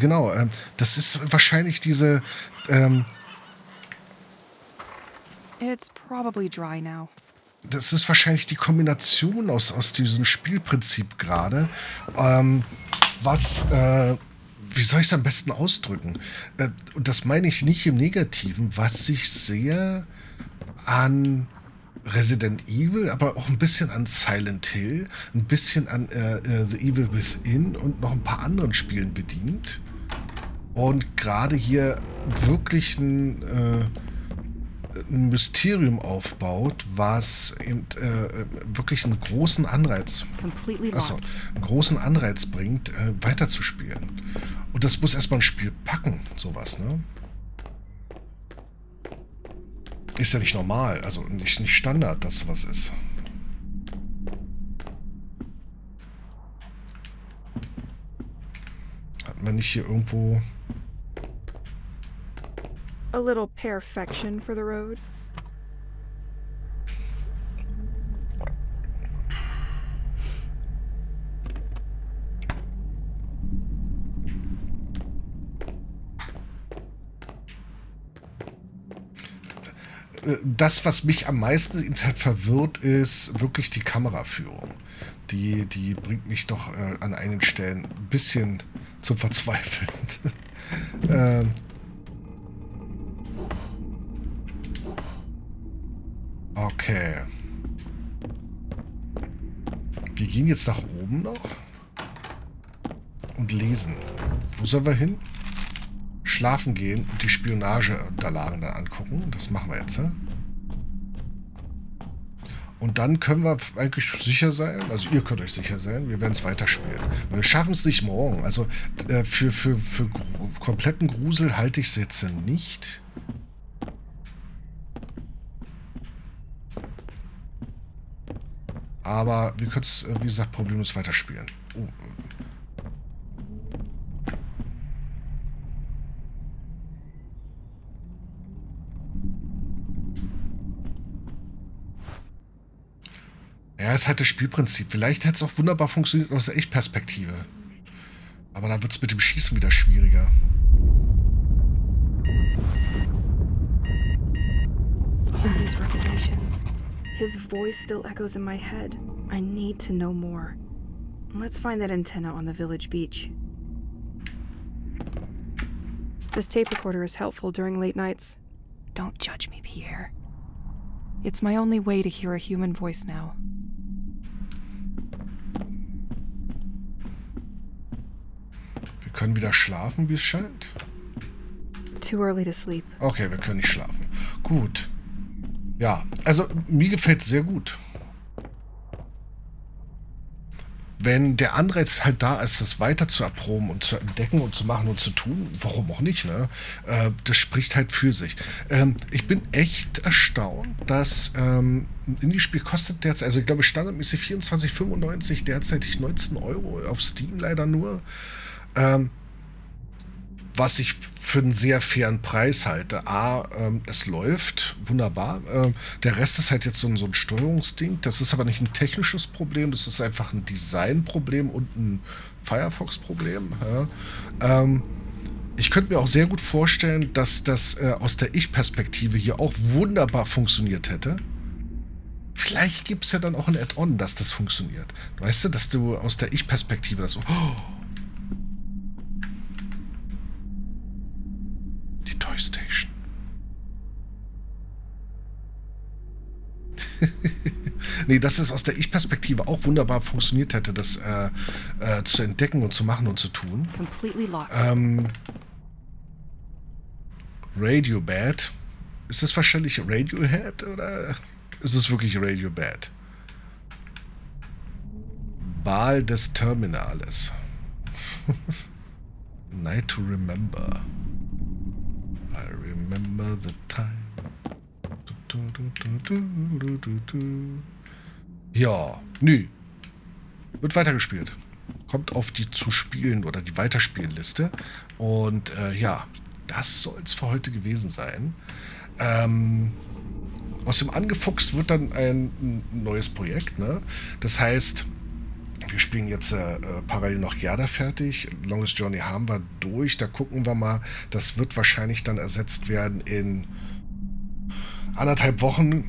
Das ist wahrscheinlich diese... It's probably dry now. Das ist wahrscheinlich die Kombination aus diesem Spielprinzip gerade. Wie soll ich es am besten ausdrücken? Und das meine ich nicht im Negativen, was sich sehr an Resident Evil, aber auch ein bisschen an Silent Hill, ein bisschen an The Evil Within und noch ein paar anderen Spielen bedient. Und gerade hier wirklich ein Mysterium aufbaut, was wirklich einen großen Anreiz bringt, weiterzuspielen. Und das muss erstmal ein Spiel packen, sowas, ne? Ist ja nicht normal, also nicht Standard, dass sowas ist. Hat man nicht hier irgendwo... A little perfection for the road. Das, was mich am meisten halt verwirrt, ist wirklich die Kameraführung. Die bringt mich doch an einigen Stellen ein bisschen zum Verzweifeln. Okay. Wir gehen jetzt nach oben noch und lesen. Wo sollen wir hin? Schlafen gehen und die Spionageunterlagen dann angucken. Das machen wir jetzt. Und dann können wir eigentlich sicher sein, also ihr könnt euch sicher sein, wir werden es weiterspielen. Wir schaffen es nicht morgen. Also für kompletten Grusel halte ich es jetzt nicht. Aber wir können es, wie gesagt, problemlos weiterspielen. Oh. Ja, es ist halt das Spielprinzip. Vielleicht hätte es auch wunderbar funktioniert aus der Echtperspektive. Aber da wird es mit dem Schießen wieder schwieriger. these revelations. His voice still echoes in my head. I need to know more. Let's find that antenna on the village beach. This tape recorder is helpful during late nights. Don't judge me, Pierre. It's my only way to hear a human voice now. Wir können wieder schlafen, wie es scheint. Too early to sleep. Okay, wir können nicht schlafen. Gut. Ja, also mir gefällt es sehr gut. Wenn der Anreiz halt da ist, das weiter zu erproben und zu entdecken und zu machen und zu tun, warum auch nicht, ne? Das spricht halt für sich. Ich bin echt erstaunt, dass ein Indie-Spiel kostet derzeit, also ich glaube standardmäßig 24,95, derzeitig 19 Euro, auf Steam leider nur. Was ich für einen sehr fairen Preis halte. Es läuft wunderbar. Der Rest ist halt jetzt so ein Steuerungsding. Das ist aber nicht ein technisches Problem, das ist einfach ein Designproblem und ein FireFox-Problem. Ja. Ich könnte mir auch sehr gut vorstellen, dass das aus der Ich-Perspektive hier auch wunderbar funktioniert hätte. Vielleicht gibt es ja dann auch ein Add-on, dass das funktioniert. Weißt du, dass du aus der Ich-Perspektive das so... Toy Station. Nee, dass es aus der Ich-Perspektive auch wunderbar funktioniert hätte, das zu entdecken und zu machen und zu tun. Radio Bad. Ist das wahrscheinlich Radiohead oder ist es wirklich Radio Bad? Baal des Terminales. Night to Remember. I remember the time. Ja, nö. Wird weitergespielt. Kommt auf die zu spielen oder die Weiterspielen-Liste. Und ja, das soll es für heute gewesen sein. Aus dem Angefuchst wird dann ein neues Projekt, ne? Das heißt, wir spielen jetzt parallel noch Gerda fertig. Longest Journey haben wir durch. Da gucken wir mal. Das wird wahrscheinlich dann ersetzt werden in 1,5 Wochen.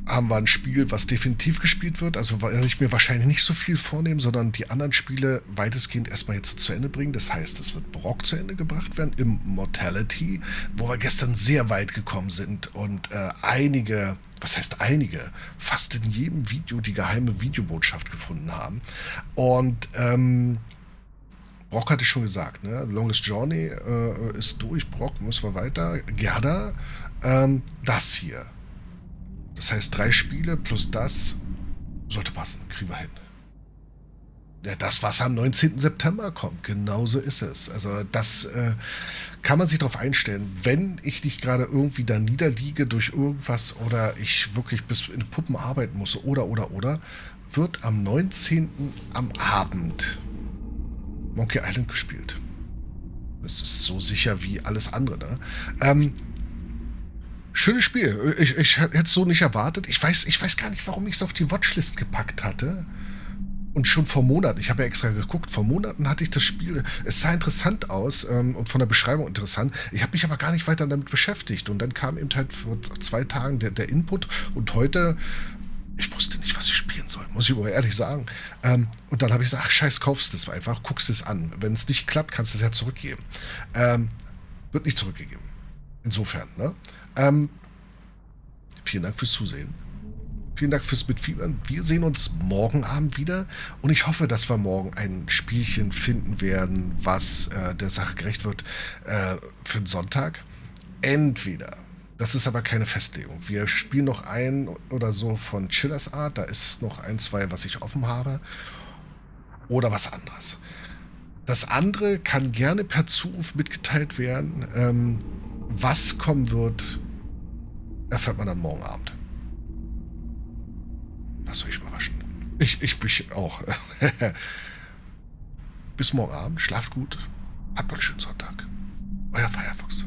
Haben wir ein Spiel, was definitiv gespielt wird. Also werde ich mir wahrscheinlich nicht so viel vornehmen, sondern die anderen Spiele weitestgehend erstmal jetzt zu Ende bringen. Das heißt, es wird Brock zu Ende gebracht werden. Immortality, wo wir gestern sehr weit gekommen sind und einige... Was heißt einige? Fast in jedem Video die geheime Videobotschaft gefunden haben. Und Brock hatte ich schon gesagt, ne? Longest Journey ist durch. Brock, müssen wir weiter. Gerda, das hier. Das heißt 3 Spiele plus das sollte passen. Kriegen wir hin. Ja, das, was am 19. September kommt, genauso ist es. Also das kann man sich darauf einstellen. Wenn ich nicht gerade irgendwie da niederliege durch irgendwas oder ich wirklich bis in Puppen arbeiten muss oder, wird am 19. am Abend Monkey Island gespielt. Das ist so sicher wie alles andere, ne? Schönes Spiel. Ich hätte es so nicht erwartet. Ich weiß gar nicht, warum ich es auf die Watchlist gepackt hatte. Und schon vor Monaten, ich habe ja extra geguckt, vor Monaten hatte ich das Spiel, es sah interessant aus und von der Beschreibung interessant. Ich habe mich aber gar nicht weiter damit beschäftigt. Und dann kam eben halt vor 2 Tagen der Input und heute, ich wusste nicht, was ich spielen soll, muss ich aber ehrlich sagen. Und dann habe ich gesagt, ach scheiß, kaufst es einfach, guckst es an. Wenn es nicht klappt, kannst du es ja zurückgeben. Wird nicht zurückgegeben. Insofern, ne? Vielen Dank fürs Zusehen. Vielen Dank fürs Mitfiebern. Wir sehen uns morgen Abend wieder und ich hoffe, dass wir morgen ein Spielchen finden werden, was der Sache gerecht wird für den Sonntag. Entweder, das ist aber keine Festlegung, wir spielen noch ein oder so von Chillers Art, da ist noch 1, 2, was ich offen habe, oder was anderes. Das andere kann gerne per Zuruf mitgeteilt werden. Was kommen wird, erfährt man dann morgen Abend. Lasst euch überraschen. Ich mich auch. Bis morgen Abend. Schlaft gut. Habt noch einen schönen Sonntag. Euer FireFox.